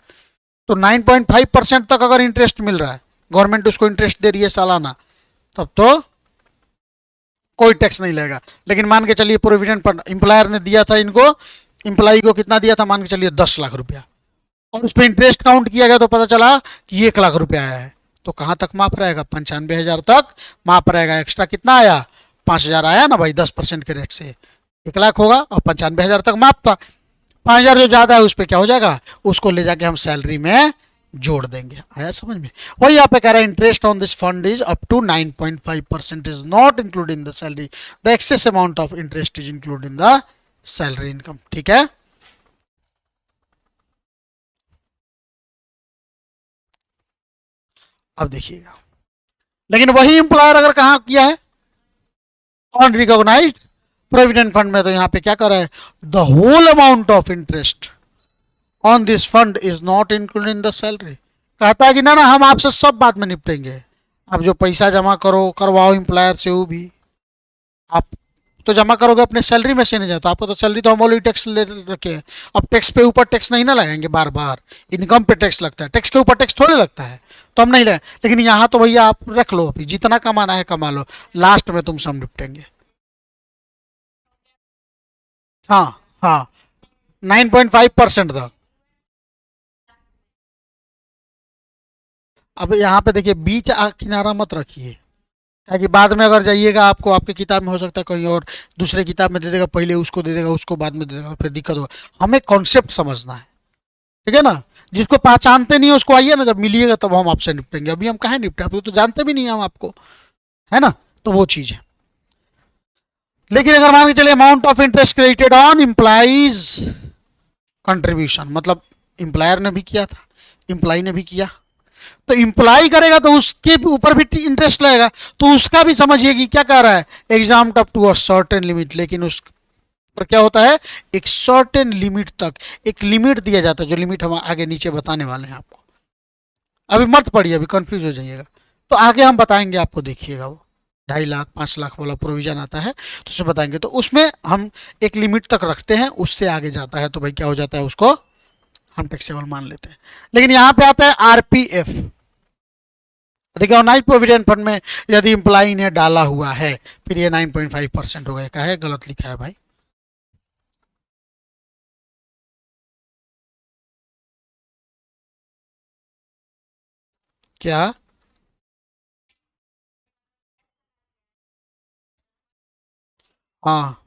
तो 9.5% तक अगर इंटरेस्ट मिल रहा है, गवर्नमेंट उसको इंटरेस्ट दे रही है सालाना, तब तो कोई टैक्स नहीं लगेगा। लेकिन मान के चलिए प्रोविडेंट फंड एम्प्लॉयर ने दिया था इनको, एम्प्लॉय को कितना दिया था, मान के चलिए 10 लाख रुपया, और उस पर इंटरेस्ट काउंट किया गया तो पता चला कि 1 लाख रुपया आया है, तो कहाँ तक माफ रहेगा, 95,000 तक माफ रहेगा। एक्स्ट्रा कितना आया, 5,000 आया ना भाई, 10% के रेट से 1 लाख होगा, और 95,000 तक माफ था। 5,000 जो ज्यादा है उस पर क्या हो जाएगा, उसको ले जाके हम सैलरी में जोड़ देंगे। आया समझ में? वही यहाँ पे कह रहा है interest on this fund is up to 9.5% is not include in the salary, the excess amount of interest is include in the salary income. ठीक है, अब देखिएगा, लेकिन वही एम्प्लॉयर अगर कहाँ किया है, अनरिकॉग्नाइज्ड प्रोविडेंट फंड में, तो यहाँ पे क्या कर रहा है, the whole amount of interest on this fund is not included in the salary. कहता है कि ना ना हम आपसे सब बात में निपटेंगे, आप जो पैसा जमा करो करवाओ एम्प्लॉयर से, वो भी आप तो जमा करोगे अपने सैलरी में से नहीं जाता आपको, तो सैलरी तो हम ऑलरेडी टैक्स ले रखे हैं। अब टैक्स पे ऊपर टैक्स नहीं ना लगाएंगे बार बार, इनकम पे टैक्स लगता है, टैक्स के ऊपर टैक्स थोड़े लगता है, तो हम नहीं लगाए। लेकिन यहाँ तो भैया आप रख लो, अभी जितना कमाना है कमा लो, लास्ट में तुम सब निपटेंगे। हाँ हाँ, 9.5% तक। अब यहाँ पे देखिए बीच किनारा मत रखिए, ताकि बाद में अगर जाइएगा आपको आपके किताब में हो सकता है कहीं और दूसरे किताब में दे देगा, पहले उसको दे देगा, उसको बाद में दे देगा, फिर दिक्कत होगा। हमें कॉन्सेप्ट समझना है, ठीक है ना। जिसको पहचानते नहीं है उसको आइए ना, जब मिलिएगा तब हम आपसे निपटेंगे, अभी हम कहाँ निपटे, आप तो जानते भी नहीं हैं हम आपको, है ना। तो वो चीज़ है। लेकिन अगर मान के चलिए amount of interest credited on implies contribution, मतलब इम्प्लायर ने भी किया था, इम्प्लाई ने भी किया, तो इम्प्लाई करेगा तो उसके ऊपर भी इंटरेस्ट लगेगा, तो उसका भी समझिए कि क्या कह रहा है, exempt up to a certain limit. लेकिन उस पर क्या होता है, एक सर्टेन लिमिट तक एक लिमिट दिया जाता है, जो लिमिट हम आगे नीचे बताने वाले हैं आपको। अभी मत पढ़िए, अभी कंफ्यूज हो जाइएगा, तो आगे हम बताएंगे आपको, देखिएगा वो 2.5 लाख 5 लाख वाला प्रोविजन आता है, तो उसे बताएंगे। तो उसमें हम एक लिमिट तक रखते हैं, उससे आगे जाता है तो भाई क्या हो जाता है, उसको हम टैक्सेबल मान लेते हैं। लेकिन यहाँ पे आता है आरपीएफ, रिकॉग्नाइज प्रोविडेंट फंड में यदि इम्प्लाई ने डाला हुआ है, फिर ये 9.5% हो गया। क्या है, गलत लिखा है भाई। क्या, हाँ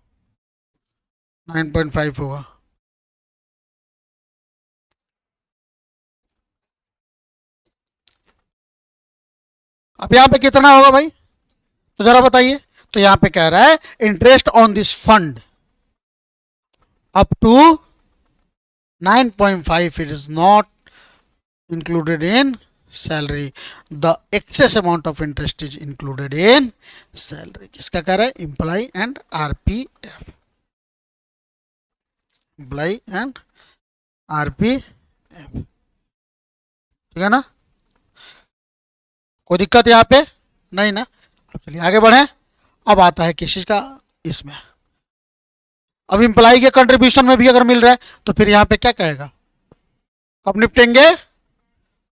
9.5 होगा। अब यहाँ पे कितना होगा भाई, तो जरा बताइए। तो यहाँ पे कह रहा है interest on this fund up to 9.5 it is not included in salary, the excess amount of interest is included in salary। किसका कह रहा है, imply and RPF, imply and RPF, ठीक है ना। कोई दिक्कत यहाँ पे नहीं ना। अब चलिए आगे बढ़े। अब आता है किस चीज का, इसमें अब इम्प्लाई के कंट्रीब्यूशन में भी अगर मिल रहा है तो फिर यहाँ पे क्या कहेगा, कब निपटेंगे,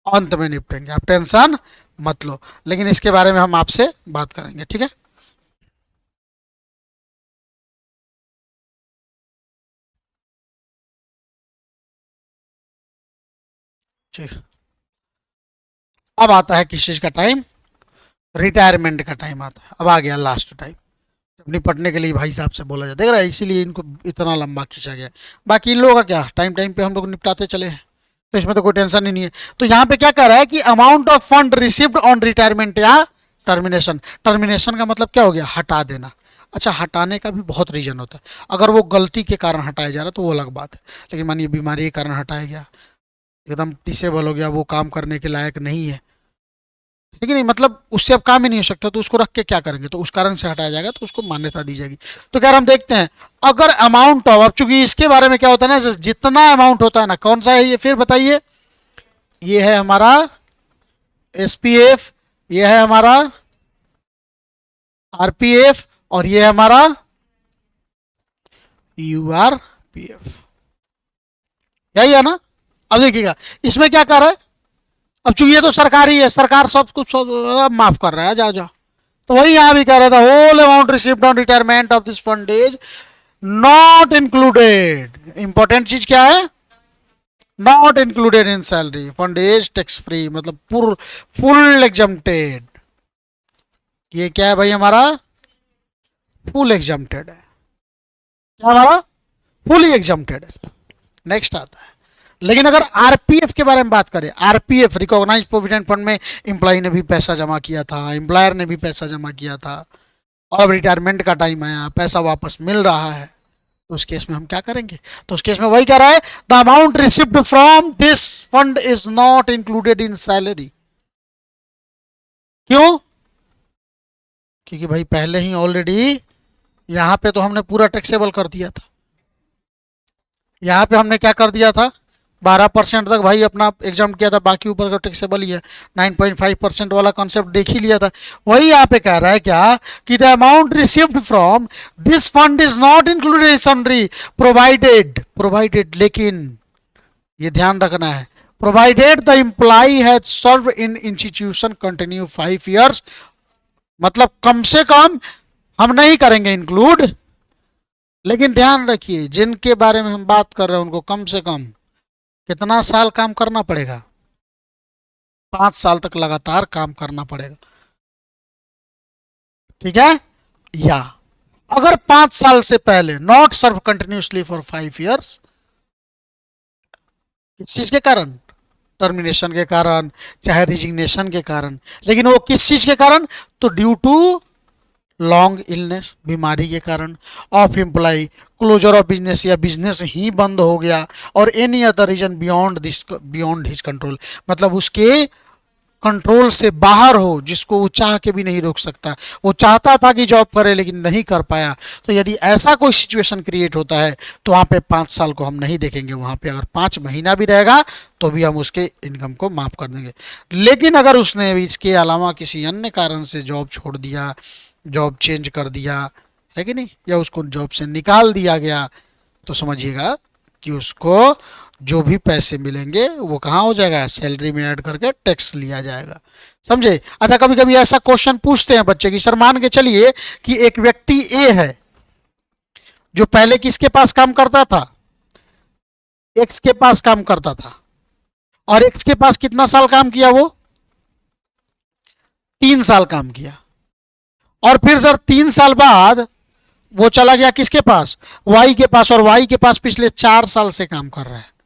अंत में निपटेंगे, आप टेंशन मत लो। लेकिन इसके बारे में हम आपसे बात करेंगे, ठीक है। ठीक, अब आता है किस चीज का टाइम, रिटायरमेंट का टाइम आता है। अब आ गया लास्ट टाइम, जब निपटने के लिए भाई साहब से बोला जाए, देख रहा है, इसीलिए इनको इतना लंबा खींचा गया। बाकी इन लोगों का क्या, टाइम टाइम पे हम लोग निपटाते चले हैं, तो इसमें तो कोई टेंशन ही नहीं है। तो यहाँ पे क्या कह रहा है कि amount of fund received on retirement या टर्मिनेशन। टर्मिनेशन का मतलब क्या हो गया, हटा देना। अच्छा, हटाने का भी बहुत रीजन होता है, अगर वो गलती के कारण हटाया जा रहा है तो वो अलग बात है। लेकिन मानिए बीमारी के कारण हटाया गया, एकदम डिसेबल हो गया, वो काम करने के लायक नहीं है, ठीक है नहीं, मतलब उससे अब काम ही नहीं हो सकता, तो उसको रख के क्या करेंगे, तो उस कारण से हटाया जाएगा, तो उसको मान्यता दी जाएगी। तो क्या हम देखते हैं, अगर अमाउंट ऑफ, अब चूंकि इसके बारे में क्या होता है ना, जितना अमाउंट होता है ना, कौन सा है ये फिर बताइए, ये है हमारा एसपीएफ, ये है हमारा आरपीएफ, और ये है हमारा यूआरपीएफ, यही है ना। अब देखिएगा इसमें क्या कर रहा है, अब चूंकि ये तो सरकारी है, सरकार सब कुछ माफ कर रहा है, जाओ जाओ। तो वही यहां भी कह रहा था, whole amount received on retirement of this fund is not included. Important चीज क्या है, not included in salary, fund is tax free, मतलब फुल एग्जम्प्टेड। ये क्या है भाई, हमारा फुल एग्जम्प्टेड है, क्या हमारा फुल एग्जम्प्टेड है। नेक्स्ट आता है, लेकिन अगर आरपीएफ के बारे में बात करें, आरपीएफ रिकॉग्नाइज प्रोविडेंट फंड में एम्प्लॉय ने भी पैसा जमा किया था, एम्प्लॉयर ने भी पैसा जमा किया था, और अब रिटायरमेंट का टाइम आया, पैसा वापस मिल रहा है, तो उस केस में हम क्या करेंगे, तो उस केस में वही कह रहा है, the amount received from this fund is not included in salary. क्यों, क्योंकि भाई पहले ही ऑलरेडी यहां पे तो हमने पूरा टैक्सेबल कर दिया था, यहां पे हमने क्या कर दिया था, 12% तक भाई अपना एग्जाम किया था, बाकी ऊपर का टैक्सेबल ही है। 9.5% वाला कॉन्सेप्ट देख ही लिया था। वही यहाँ पे कह रहा है क्या कि the amount received from this fund is not included in salary provided, लेकिन ये ध्यान रखना है, provided the employee has serve in institution continue 5 years, मतलब कम से कम हम नहीं करेंगे इंक्लूड, लेकिन ध्यान रखिए जिनके बारे में हम बात कर रहे हैं उनको कम से कम कितना साल काम करना पड़ेगा, 5 साल तक लगातार काम करना पड़ेगा। ठीक है, या अगर 5 साल से पहले not serve continuously for 5 years, किस चीज के कारण, टर्मिनेशन के कारण चाहे रिजिग्नेशन के कारण, लेकिन वो किस चीज के कारण, तो ड्यू टू लॉन्ग इलनेस, बीमारी के कारण, of employee, closure of business या बिजनेस ही बंद हो गया, और any other reason beyond his control, मतलब उसके कंट्रोल से बाहर हो, जिसको वो चाह के भी नहीं रोक सकता। वो चाहता था कि जॉब करे लेकिन नहीं कर पाया, तो यदि ऐसा कोई सिचुएशन क्रिएट होता है तो वहाँ पे 5 साल को हम नहीं देखेंगे, वहाँ पे अगर 5 महीना भी रहेगा तो भी हम उसके इनकम को माफ कर देंगे। लेकिन अगर उसने इसके अलावा किसी अन्य कारण से जॉब छोड़ दिया, जॉब चेंज कर दिया, है कि नहीं, या उसको जॉब से निकाल दिया गया, तो समझिएगा कि उसको जो भी पैसे मिलेंगे वो कहाँ हो जाएगा, सैलरी में ऐड करके टैक्स लिया जाएगा। समझे। अच्छा, कभी कभी ऐसा क्वेश्चन पूछते हैं बच्चे की, सर मान के चलिए कि एक व्यक्ति ए है जो पहले किसके पास काम करता था, एक्स के पास काम करता था, और एक्स के पास कितना साल काम किया, वो 3 साल काम किया, और फिर सर 3 साल बाद वो चला गया किसके पास, वाई के पास, और वाई के पास पिछले 4 साल से काम कर रहा है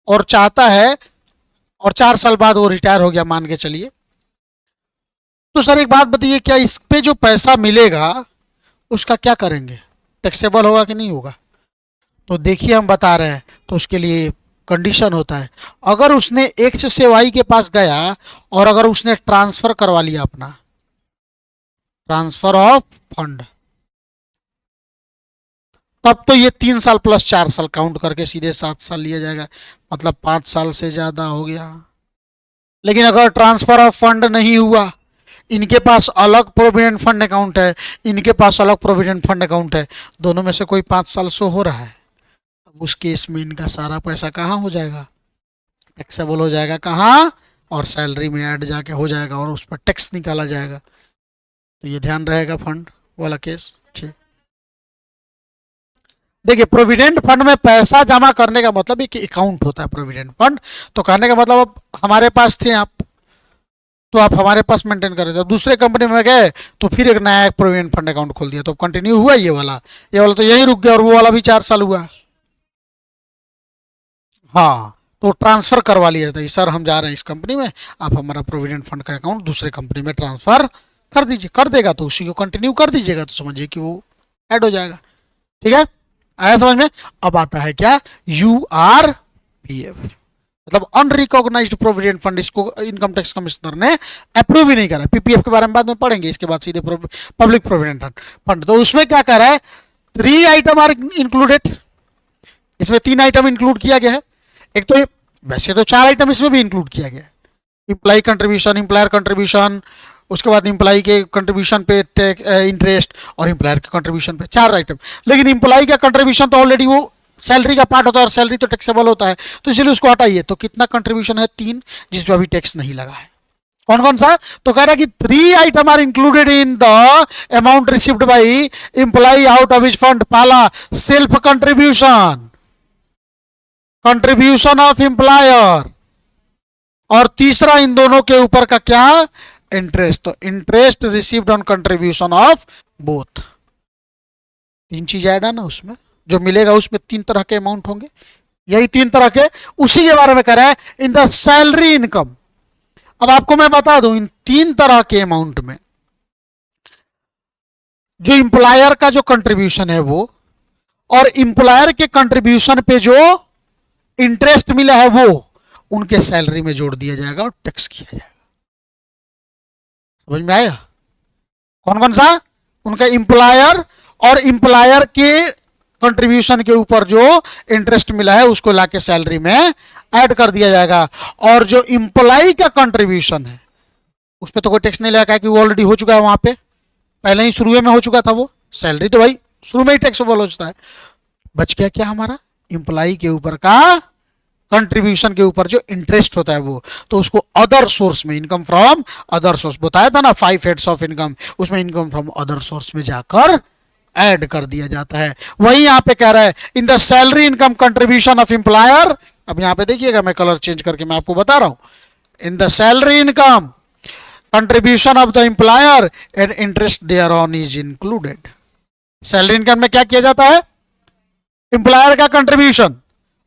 और चाहता है, और 4 साल बाद वो रिटायर हो गया मान के चलिए, तो सर एक बात बताइए, क्या इस पे जो पैसा मिलेगा उसका क्या करेंगे, टैक्सेबल होगा कि नहीं होगा। तो देखिए हम बता रहे हैं, तो उसके लिए कंडीशन होता है, अगर उसने एक्स से वाई के पास गया और अगर उसने ट्रांसफर करवा लिया अपना, ट्रांसफर ऑफ फंड, तब तो ये 3 साल प्लस 4 साल काउंट करके सीधे 7 साल लिया जाएगा, मतलब 5 साल से ज्यादा हो गया। लेकिन अगर ट्रांसफर ऑफ फंड नहीं हुआ, इनके पास अलग प्रोविडेंट फंड अकाउंट है, इनके पास अलग प्रोविडेंट फंड अकाउंट है, दोनों में से कोई 5 साल शो हो रहा है, अब उस केस में इनका सारा पैसा कहाँ हो जाएगा, टैक्सेबल हो जाएगा, कहाँ, और सैलरी में ऐड जाके हो जाएगा और उस पर टैक्स निकाला जाएगा। तो ये ध्यान रहेगा फंड वाला केस। ठीक, देखिए प्रोविडेंट फंड में पैसा जमा करने का मतलब एक अकाउंट होता है प्रोविडेंट फंड, तो कहने का मतलब अब हमारे पास थे आप, तो आप हमारे पास मेंटेन कर रहे थे, दूसरे कंपनी में गए तो फिर एक नया एक प्रोविडेंट फंड अकाउंट खोल दिया, तो कंटिन्यू हुआ ये वाला तो यहीं रुक गया, और वो वाला भी 4 साल हुआ। हाँ, तो ट्रांसफर करवा लिया था, सर हम जा रहे हैं इस कंपनी में, आप हमारा प्रोविडेंट फंड का अकाउंट दूसरे कंपनी में ट्रांसफर कर दीजिए, कर देगा तो उसी को कंटिन्यू कर दीजिएगा, तो समझिए कि वो ऐड हो जाएगा। ठीक है, आया समझ में। अब आता है क्या, URPF, मतलब अनरिकॉग्नाइज्ड प्रोविडेंट फंड, इसको इनकम टैक्स कमिश्नर ने अप्रूव ही नहीं करा। PPF के बारे में बाद में पढ़ेंगे, इसके बाद सीधे पब्लिक प्रोविडेंट फंड। तो उसमें क्या कह रहा है, 3 आइटम आर इंक्लूडेड, इसमें 3 आइटम इंक्लूड किया गया है। एक तो वैसे तो 4 आइटम इसमें भी इंक्लूड किया गया है, इम्प्लाई कंट्रीब्यूशन, इम्प्लायर कंट्रीब्यूशन, उसके बाद इम्प्लाई के कंट्रीब्यूशन पे इंटरेस्ट, और इम्प्लायर के कंट्रीब्यूशन पे 4 आइटम। लेकिन इम्प्लाई का कंट्रीब्यूशन तो ऑलरेडी वो सैलरी का पार्ट होता है, और सैलरी तो टैक्सेबल होता है, तो इसलिए उसको हटाइए। तो कितना कंट्रीब्यूशन है, 3, जिसमें अभी टैक्स नहीं लगा है। कौन कौन सा, तो कह रहा है कि 3 item are included in the amount received by employ out of his fund. पहला self contribution, contribution of employer, और तीसरा इन दोनों के ऊपर का क्या, इंटरेस्ट। तो interest received on contribution of both, 3 चीज ऐड है ना उसमें, जो मिलेगा उसमें 3 तरह के अमाउंट होंगे, यही 3 तरह के, उसी के बारे में कह रहा है इन द सैलरी इनकम। अब आपको मैं बता दूं, इन 3 तरह के अमाउंट में जो इंप्लायर का जो कंट्रीब्यूशन है वो, और इंप्लायर के कंट्रीब्यूशन पे जो इंटरेस्ट मिला है वो, उनके सैलरी में जोड़ दिया जाएगा और टैक्स किया जाएगा। समझ में आया, कौन कौन सा, उनका इंप्लायर और इंप्लायर के कंट्रीब्यूशन के ऊपर जो इंटरेस्ट मिला है उसको लाके सैलरी में ऐड कर दिया जाएगा। और जो इंप्लॉय का कंट्रीब्यूशन है उस पर तो कोई टैक्स नहीं लगा, कि वो ऑलरेडी हो चुका है, वहां पे पहले ही शुरू में हो चुका था। वो सैलरी तो भाई शुरू में ही टैक्सेबल हो जाता है। बच गया क्या हमारा, इंप्लॉय के ऊपर का कंट्रीब्यूशन के ऊपर जो इंटरेस्ट होता है वो, तो उसको अदर सोर्स में, इनकम फ्रॉम अदर सोर्स बताया था ना 5 हेड्स ऑफ इनकम, उसमें इनकम फ्रॉम अदर सोर्स में जाकर ऐड कर दिया जाता है। वही यहां पे कह रहा है इन the salary income contribution of employer. अब यहां पे देखिएगा, मैं कलर चेंज करके मैं आपको बता रहा हूं। In the salary income contribution of the employer and interest thereon is included. Salary income में क्या किया जाता है, एम्प्लॉयर का कंट्रीब्यूशन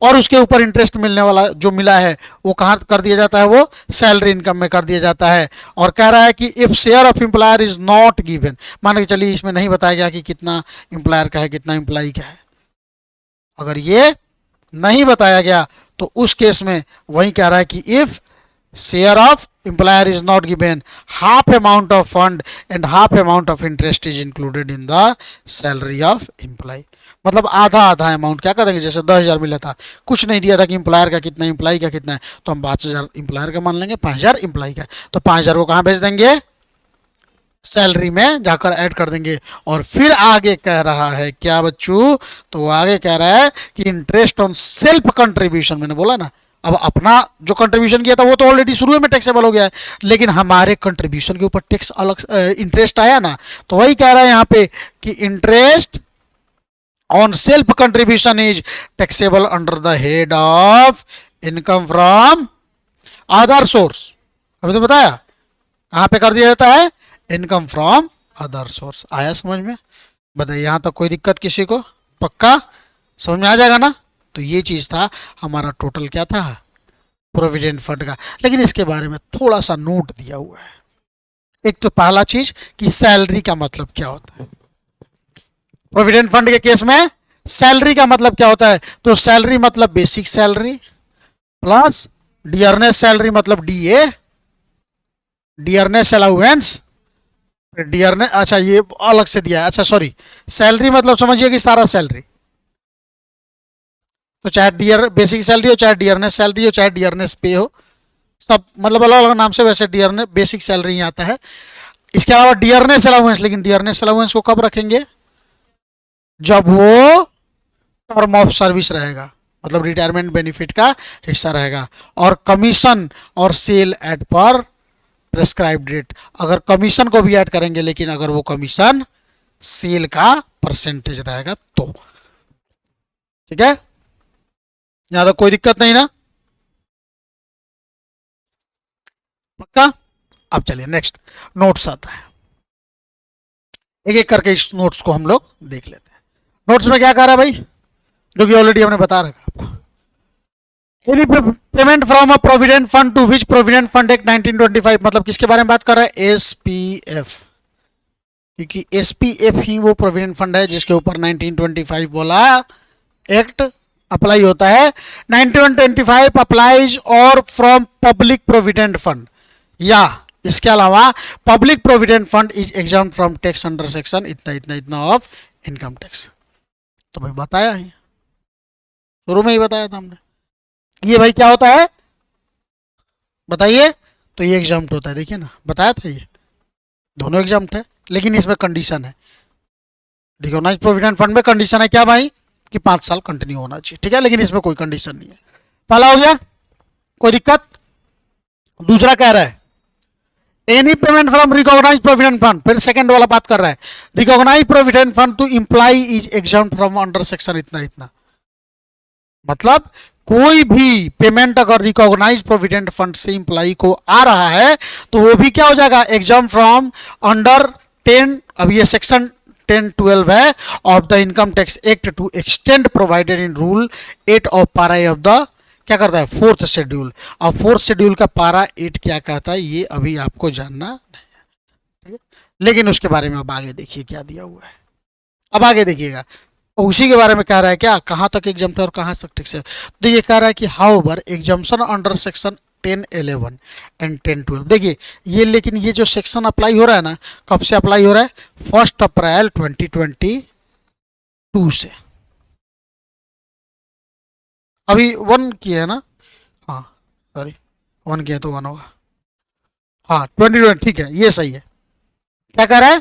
और उसके ऊपर इंटरेस्ट मिलने वाला जो मिला है वो कहां कर दिया जाता है, वो सैलरी इनकम में कर दिया जाता है। और कह रहा है कि if share of employer is not given, मान के चलिए इसमें नहीं बताया गया कि कितना एम्प्लॉयर का है कितना एम्प्लॉय का है, अगर ये नहीं बताया गया तो उस केस में वही कह रहा है कि if share of employer is not given, half amount of fund and half amount of interest is included in the salary of employee. मतलब आधा आधा अमाउंट क्या करेंगे, जैसे 10,000 मिला था, कुछ नहीं दिया था कि एम्प्लॉयर का कितना एम्प्लॉय का कितना है, तो हम 5,000 एम्प्लॉयर का मान लेंगे, 5,000 एम्प्लॉय का, तो 5,000 को कहाँ भेज देंगे, सैलरी में जाकर ऐड कर देंगे। और फिर आगे कह रहा है क्या बच्चों, तो वो आगे कह रहा है कि इंटरेस्ट ऑन सेल्फ कंट्रीब्यूशन, मैंने बोला ना, अब अपना जो कंट्रीब्यूशन किया था वो तो ऑलरेडी शुरू में टैक्सेबल हो गया है, लेकिन हमारे कंट्रीब्यूशन के ऊपर टैक्स अलग इंटरेस्ट आया ना, तो वही कह रहा है यहाँ पे कि interest on self contribution is taxable under the head of income from other source. अभी तो बताया कहां पे कर दिया जाता है, इनकम फ्रॉम अदर सोर्स। आया समझ में, बताइए यहां तक कोई दिक्कत किसी को, पक्का समझ में आ जाएगा ना। तो ये चीज था हमारा टोटल क्या था, प्रोविडेंट फंड का। लेकिन इसके बारे में थोड़ा सा नोट दिया हुआ है। एक तो पहला चीज कि सैलरी का मतलब क्या होता है, प्रोविडेंट फंड के केस में सैलरी का मतलब क्या होता है, तो सैलरी मतलब basic salary plus dearness salary मतलब डीए, डियरनेस अलाउंस, डियरनेस, अच्छा ये अलग से दिया है, अच्छा सॉरी, सैलरी मतलब समझिए कि सारा सैलरी, तो चाहे डियर बेसिक सैलरी हो, चाहे डियरनेस सैलरी हो, चाहे डियरनेस पे हो, सब मतलब अलग अलग नाम से, वैसे डियरनेस बेसिक सैलरी ही आता है। इसके अलावा डियरनेस अलाउंस, लेकिन डियरनेस अलाउंस को कब रखेंगे, जब वो टर्म ऑफ सर्विस रहेगा, मतलब रिटायरमेंट बेनिफिट का हिस्सा रहेगा। और कमीशन और सेल एट पर प्रेस्क्राइब्ड रेट, अगर कमीशन को भी ऐड करेंगे, लेकिन अगर वो कमीशन सेल का परसेंटेज रहेगा तो, ठीक है, यहां तक कोई दिक्कत नहीं ना, पक्का। अब चलिए नेक्स्ट नोट्स आता है, एक एक करके इस नोट्स को हम लोग देख लेते हैं। नोट्स में क्या कह रहा है भाई, जो कि ऑलरेडी हमने बता रखा आपको, any payment from a provident fund to which provident fund act 1925, मतलब किसके बारे में बात कर रहा है, एसपीएफ, क्योंकि एसपीएफ ही वो प्रोविडेंट फंड है जिसके ऊपर 1925 बोला एक्ट अप्लाई होता है। 1925 अप्लाइज और फ्रॉम पब्लिक प्रोविडेंट फंड, या इसके अलावा public provident fund is exam from tax under section इतना इतना इतना ऑफ इनकम टैक्स। तो भाई बताया है, शुरू में ही बताया था हमने, ये भाई क्या होता है बताइए, तो ये एग्जाम्प्ट होता है, देखिए ना बताया था, ये दोनों एग्जाम्प्ट है, लेकिन इसमें कंडीशन है, रिकॉग्नाइज प्रोविडेंट फंड में कंडीशन है क्या भाई, कि 5 साल कंटिन्यू होना चाहिए, ठीक है, लेकिन इसमें कोई कंडीशन नहीं है। पहला हो गया, कोई दिक्कत। दूसरा कह रहा है any payment from recognize provident fund, फिर सेकंड वाला बात कर रहा है, recognize provident fund to employee is exempt from under section इतना इतना, मतलब कोई भी पेमेंट अगर रिकॉग्नाइज प्रोविडेंट फंड से इंप्लाई को आ रहा है तो वो भी क्या हो जाएगा, एग्जाम फ्रॉम अंडर 10, अब ये सेक्शन 10(12) है of the income tax act to extend provided in rule 8 of para of the, क्या करता है, 4th शेड्यूल। अब 4th शेड्यूल का पारा 8 क्या कहता है ये अभी आपको जानना नहीं है, ठीक है, लेकिन उसके बारे में अब आगे देखिए क्या दिया हुआ है, अब आगे देखिएगा, उसी के बारे में कह रहा है क्या, कहाँ तक एग्जाम्प्ट है और कहाँ तक टैक्स है। तो ये कह रहा है कि however exemption under section 10(11) and 10(12), देखिए ये, लेकिन ये जो सेक्शन अप्लाई हो रहा है ना, कब से अप्लाई हो रहा है, 1 अप्रैल 2022 से, अभी वन किया है ना, हाँ सॉरी, वन किया तो वन होगा, हाँ 2020 ठीक है, ये सही है। क्या कह रहा है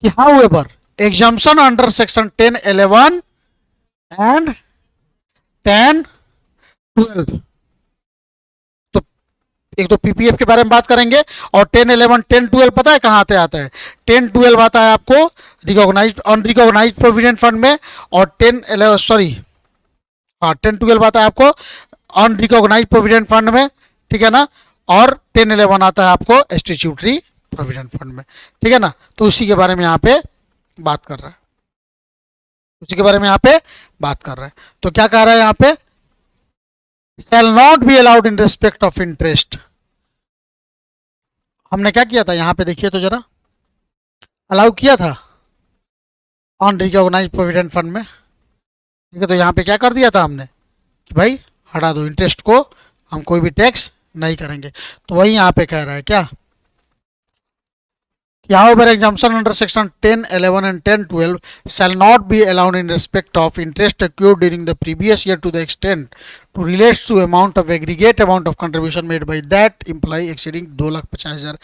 कि how ever exemption under section 10(11) and 10(12), तो एक तो पीपीएफ के बारे में बात करेंगे, और 10(11) 10(12) पता है कहाँ आते आता है? 10(12) आता है आपको रिकॉग्नाइज अनरिकॉग्नाइज प्रोविडेंट फंड में, और 10(11) सॉरी, हाँ 10(12) आता है आपको अनरिकॉग्नाइज प्रोविडेंट फंड में, ठीक है ना, और 10(11) आता है आपको स्टैट्यूटरी प्रोविडेंट फंड में, ठीक है ना। तो उसी के बारे में यहाँ पे बात कर रहा है, उसी के बारे में यहाँ पे बात कर रहा है। तो क्या कह रहा है यहाँ पे, shall not be allowed in respect of interest. हमने क्या किया था यहाँ पे, देखिए तो जरा, अलाउ किया था अनरिकॉग्नाइज प्रोविडेंट फंड में, ठीक है। तो यहाँ पे क्या कर दिया था हमने कि भाई हटा दो, इंटरेस्ट को हम कोई भी टैक्स नहीं करेंगे। तो वही यहाँ पे कह रहा है क्या कि however exemption under section 10(11) and 10(12) shall not be allowed in respect of interest accrued during the previous year to the extent to relates to amount of aggregate amount of contribution made by that employee exceeding 2,50,000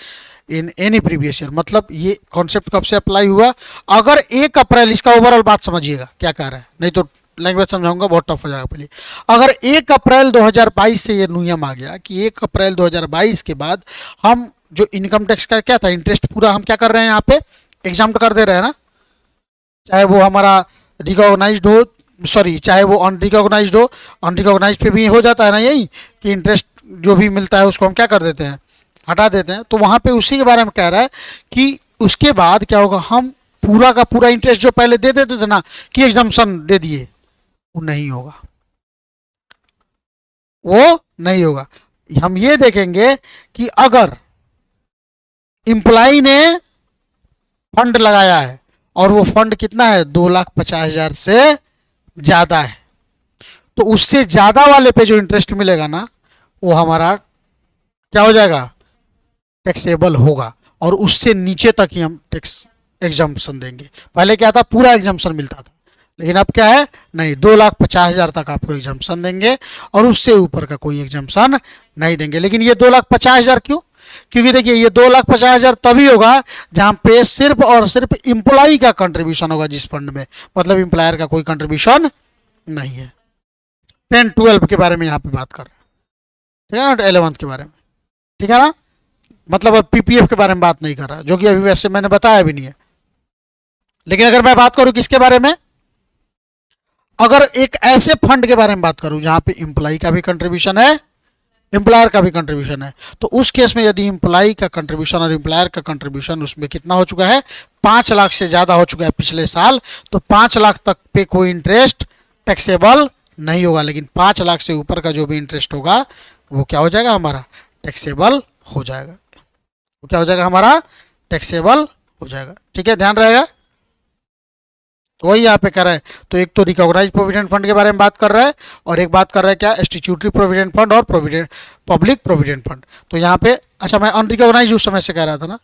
in any previous year. मतलब ये concept कब से apply हुआ, अगर 1 अप्रैल, इसका overall बात समझिएगा क्या कह रहा है, नहीं तो लैंग्वेज समझाऊंगा बहुत टफ हो जाएगा। पहले अगर 1 अप्रैल 2022 से ये नियम आ गया कि 1 अप्रैल 2022 के बाद हम जो इनकम टैक्स का क्या था, इंटरेस्ट पूरा हम क्या कर रहे हैं यहाँ पे एग्जाम्प्ट कर दे रहे हैं ना, चाहे वो हमारा रिकॉग्नाइज्ड हो, सॉरी चाहे वो अनरिकॉग्नाइज्ड हो, अनरिकॉग्नाइज पे भी हो जाता है ना यही कि इंटरेस्ट जो भी मिलता है उसको हम क्या कर देते हैं, हटा देते हैं। तो वहाँ पे उसी के बारे में कह रहा है कि उसके बाद क्या होगा, हम पूरा का पूरा इंटरेस्ट जो पहले दे देते थे ना कि एग्जाम्पशन दे दिए, वो नहीं होगा, वो नहीं होगा। हम ये देखेंगे कि अगर इम्प्लाई ने फंड लगाया है और वो फंड कितना है, 2,50,000 से ज्यादा है, तो उससे ज्यादा वाले पे जो इंटरेस्ट मिलेगा ना वो हमारा क्या हो जाएगा, टैक्सेबल होगा, और उससे नीचे तक ही हम टैक्स एग्जाम्पशन देंगे। पहले क्या था, पूरा एग्जाम्पशन मिलता था, लेकिन अब क्या है, नहीं 2,50,000 तक आपको एग्जाम्पशन देंगे और उससे ऊपर का कोई एग्जाम्पशन नहीं देंगे। लेकिन ये 2,50,000 क्यों, क्योंकि देखिए ये 2,50,000 तभी होगा जहां पे सिर्फ और सिर्फ इंप्लॉई का कंट्रीब्यूशन होगा जिस फंड में, मतलब इंप्लॉयर का कोई कंट्रीब्यूशन नहीं है। 10(12) के बारे में यहाँ पे बात कर रहे हैं, ठीक है ना, 11 के बारे में, ठीक है ना, मतलब अब पीपीएफ के बारे में बात नहीं कर रहा, जो कि अभी वैसे मैंने बताया भी नहीं है। लेकिन अगर मैं बात करूं किसके बारे में, अगर एक ऐसे फंड के बारे में बात करूं जहां पे इंप्लॉई का भी कंट्रीब्यूशन है, एम्प्लॉयर का भी कंट्रीब्यूशन है, तो उस केस में यदि एम्प्लॉई का कंट्रीब्यूशन और एम्प्लॉयर का कंट्रीब्यूशन उसमें कितना हो चुका है, 5 लाख से ज़्यादा हो चुका है पिछले साल, तो 5 लाख तक पे कोई इंटरेस्ट टैक्सेबल नहीं होगा। लेकिन 5 लाख से ऊपर का जो भी इंटरेस्ट होगा वो क्या हो जाएगा, हमारा टैक्सेबल हो जाएगा, वो क्या हो जाएगा, हमारा टैक्सेबल हो जाएगा। ठीक है, ध्यान रहेगा। तो वही यहाँ पे कर रहा है, तो एक तो रिकॉग्नाइज प्रोविडेंट फंड के बारे में बात कर रहा है और एक बात कर रहा है क्या, स्टैट्यूटरी प्रोविडेंट फंड और प्रोविडेंट पब्लिक प्रोविडेंट फंड। तो यहाँ पे अच्छा, मैं अनरिकॉग्नाइज उस समय से कह रहा था ना,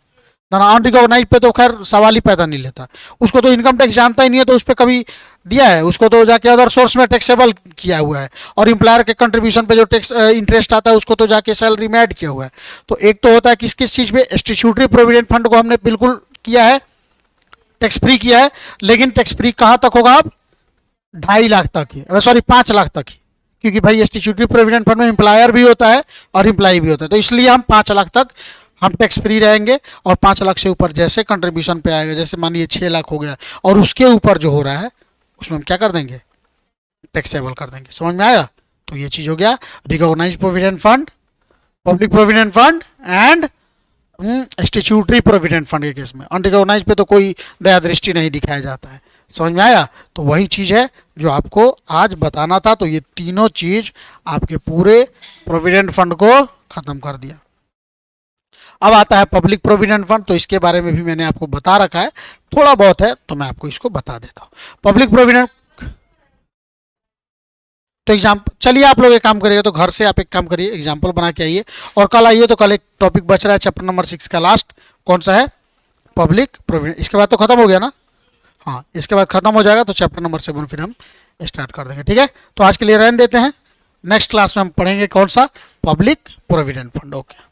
अनरिकॉग्नाइज पे तो खैर सवाल ही पैदा नहीं लेता, उसको तो इनकम टैक्स जानता ही नहीं है, तो उस पर कभी दिया है, उसको तो जाके अदर सोर्स में टैक्सेबल किया हुआ है, और एम्प्लॉयर के कंट्रीब्यूशन पे जो टैक्स इंटरेस्ट आता है उसको तो जाके सैलरी में ऐड किया हुआ है। तो एक तो होता है किस किस चीज़ पे, स्टैट्यूटरी प्रोविडेंट फंड को हमने बिल्कुल किया है, टैक्स फ्री किया है, लेकिन टैक्स फ्री कहाँ तक होगा, आप 2.5 लाख तक ही, सॉरी 5 लाख तक ही, क्योंकि भाई स्टैट्यूटरी प्रोविडेंट फंड में एम्प्लॉयर भी होता है और एम्प्लॉय भी होता है, तो इसलिए हम 5 लाख तक हम टैक्स फ्री रहेंगे। और 5 लाख से ऊपर जैसे कंट्रीब्यूशन पे आएगा, जैसे मान लीजिए 6 लाख हो गया और उसके ऊपर जो हो रहा है उसमें हम क्या कर देंगे, टैक्सेबल कर देंगे। समझ में आया? तो ये चीज़ हो गया recognize provident fund, public provident fund and statutory provident fund के केस में। अनरिकॉग्नाइज पे तो कोई दया दृष्टि नहीं दिखाया जाता है। समझ में आया? तो वही चीज़ है जो आपको आज बताना था। तो ये तीनों चीज़ आपके पूरे प्रोविडेंट फंड को ख़त्म कर दिया। अब आता है पब्लिक प्रोविडेंट फंड, तो इसके बारे में भी मैंने आपको बता रखा है, थोड़ा बहुत है तो मैं आपको इसको बता देता हूँ। पब्लिक प्रोविडेंट, तो एग्जाम्पल, चलिए आप लोग एक काम करिए, तो घर से आप एक काम करिए, एग्जाम्पल बना के आइए और कल आइए। तो कल एक टॉपिक बच रहा है चैप्टर नंबर 6 का लास्ट, कौन सा है, पब्लिक प्रोविडेंट। इसके बाद तो खत्म हो गया ना, हाँ इसके बाद खत्म हो जाएगा, तो चैप्टर नंबर 7 फिर हम स्टार्ट कर देंगे। ठीक है, तो आज के लिए रहने देते हैं। नेक्स्ट क्लास में हम पढ़ेंगे कौन सा, पब्लिक प्रोविडेंट फंड। ओके।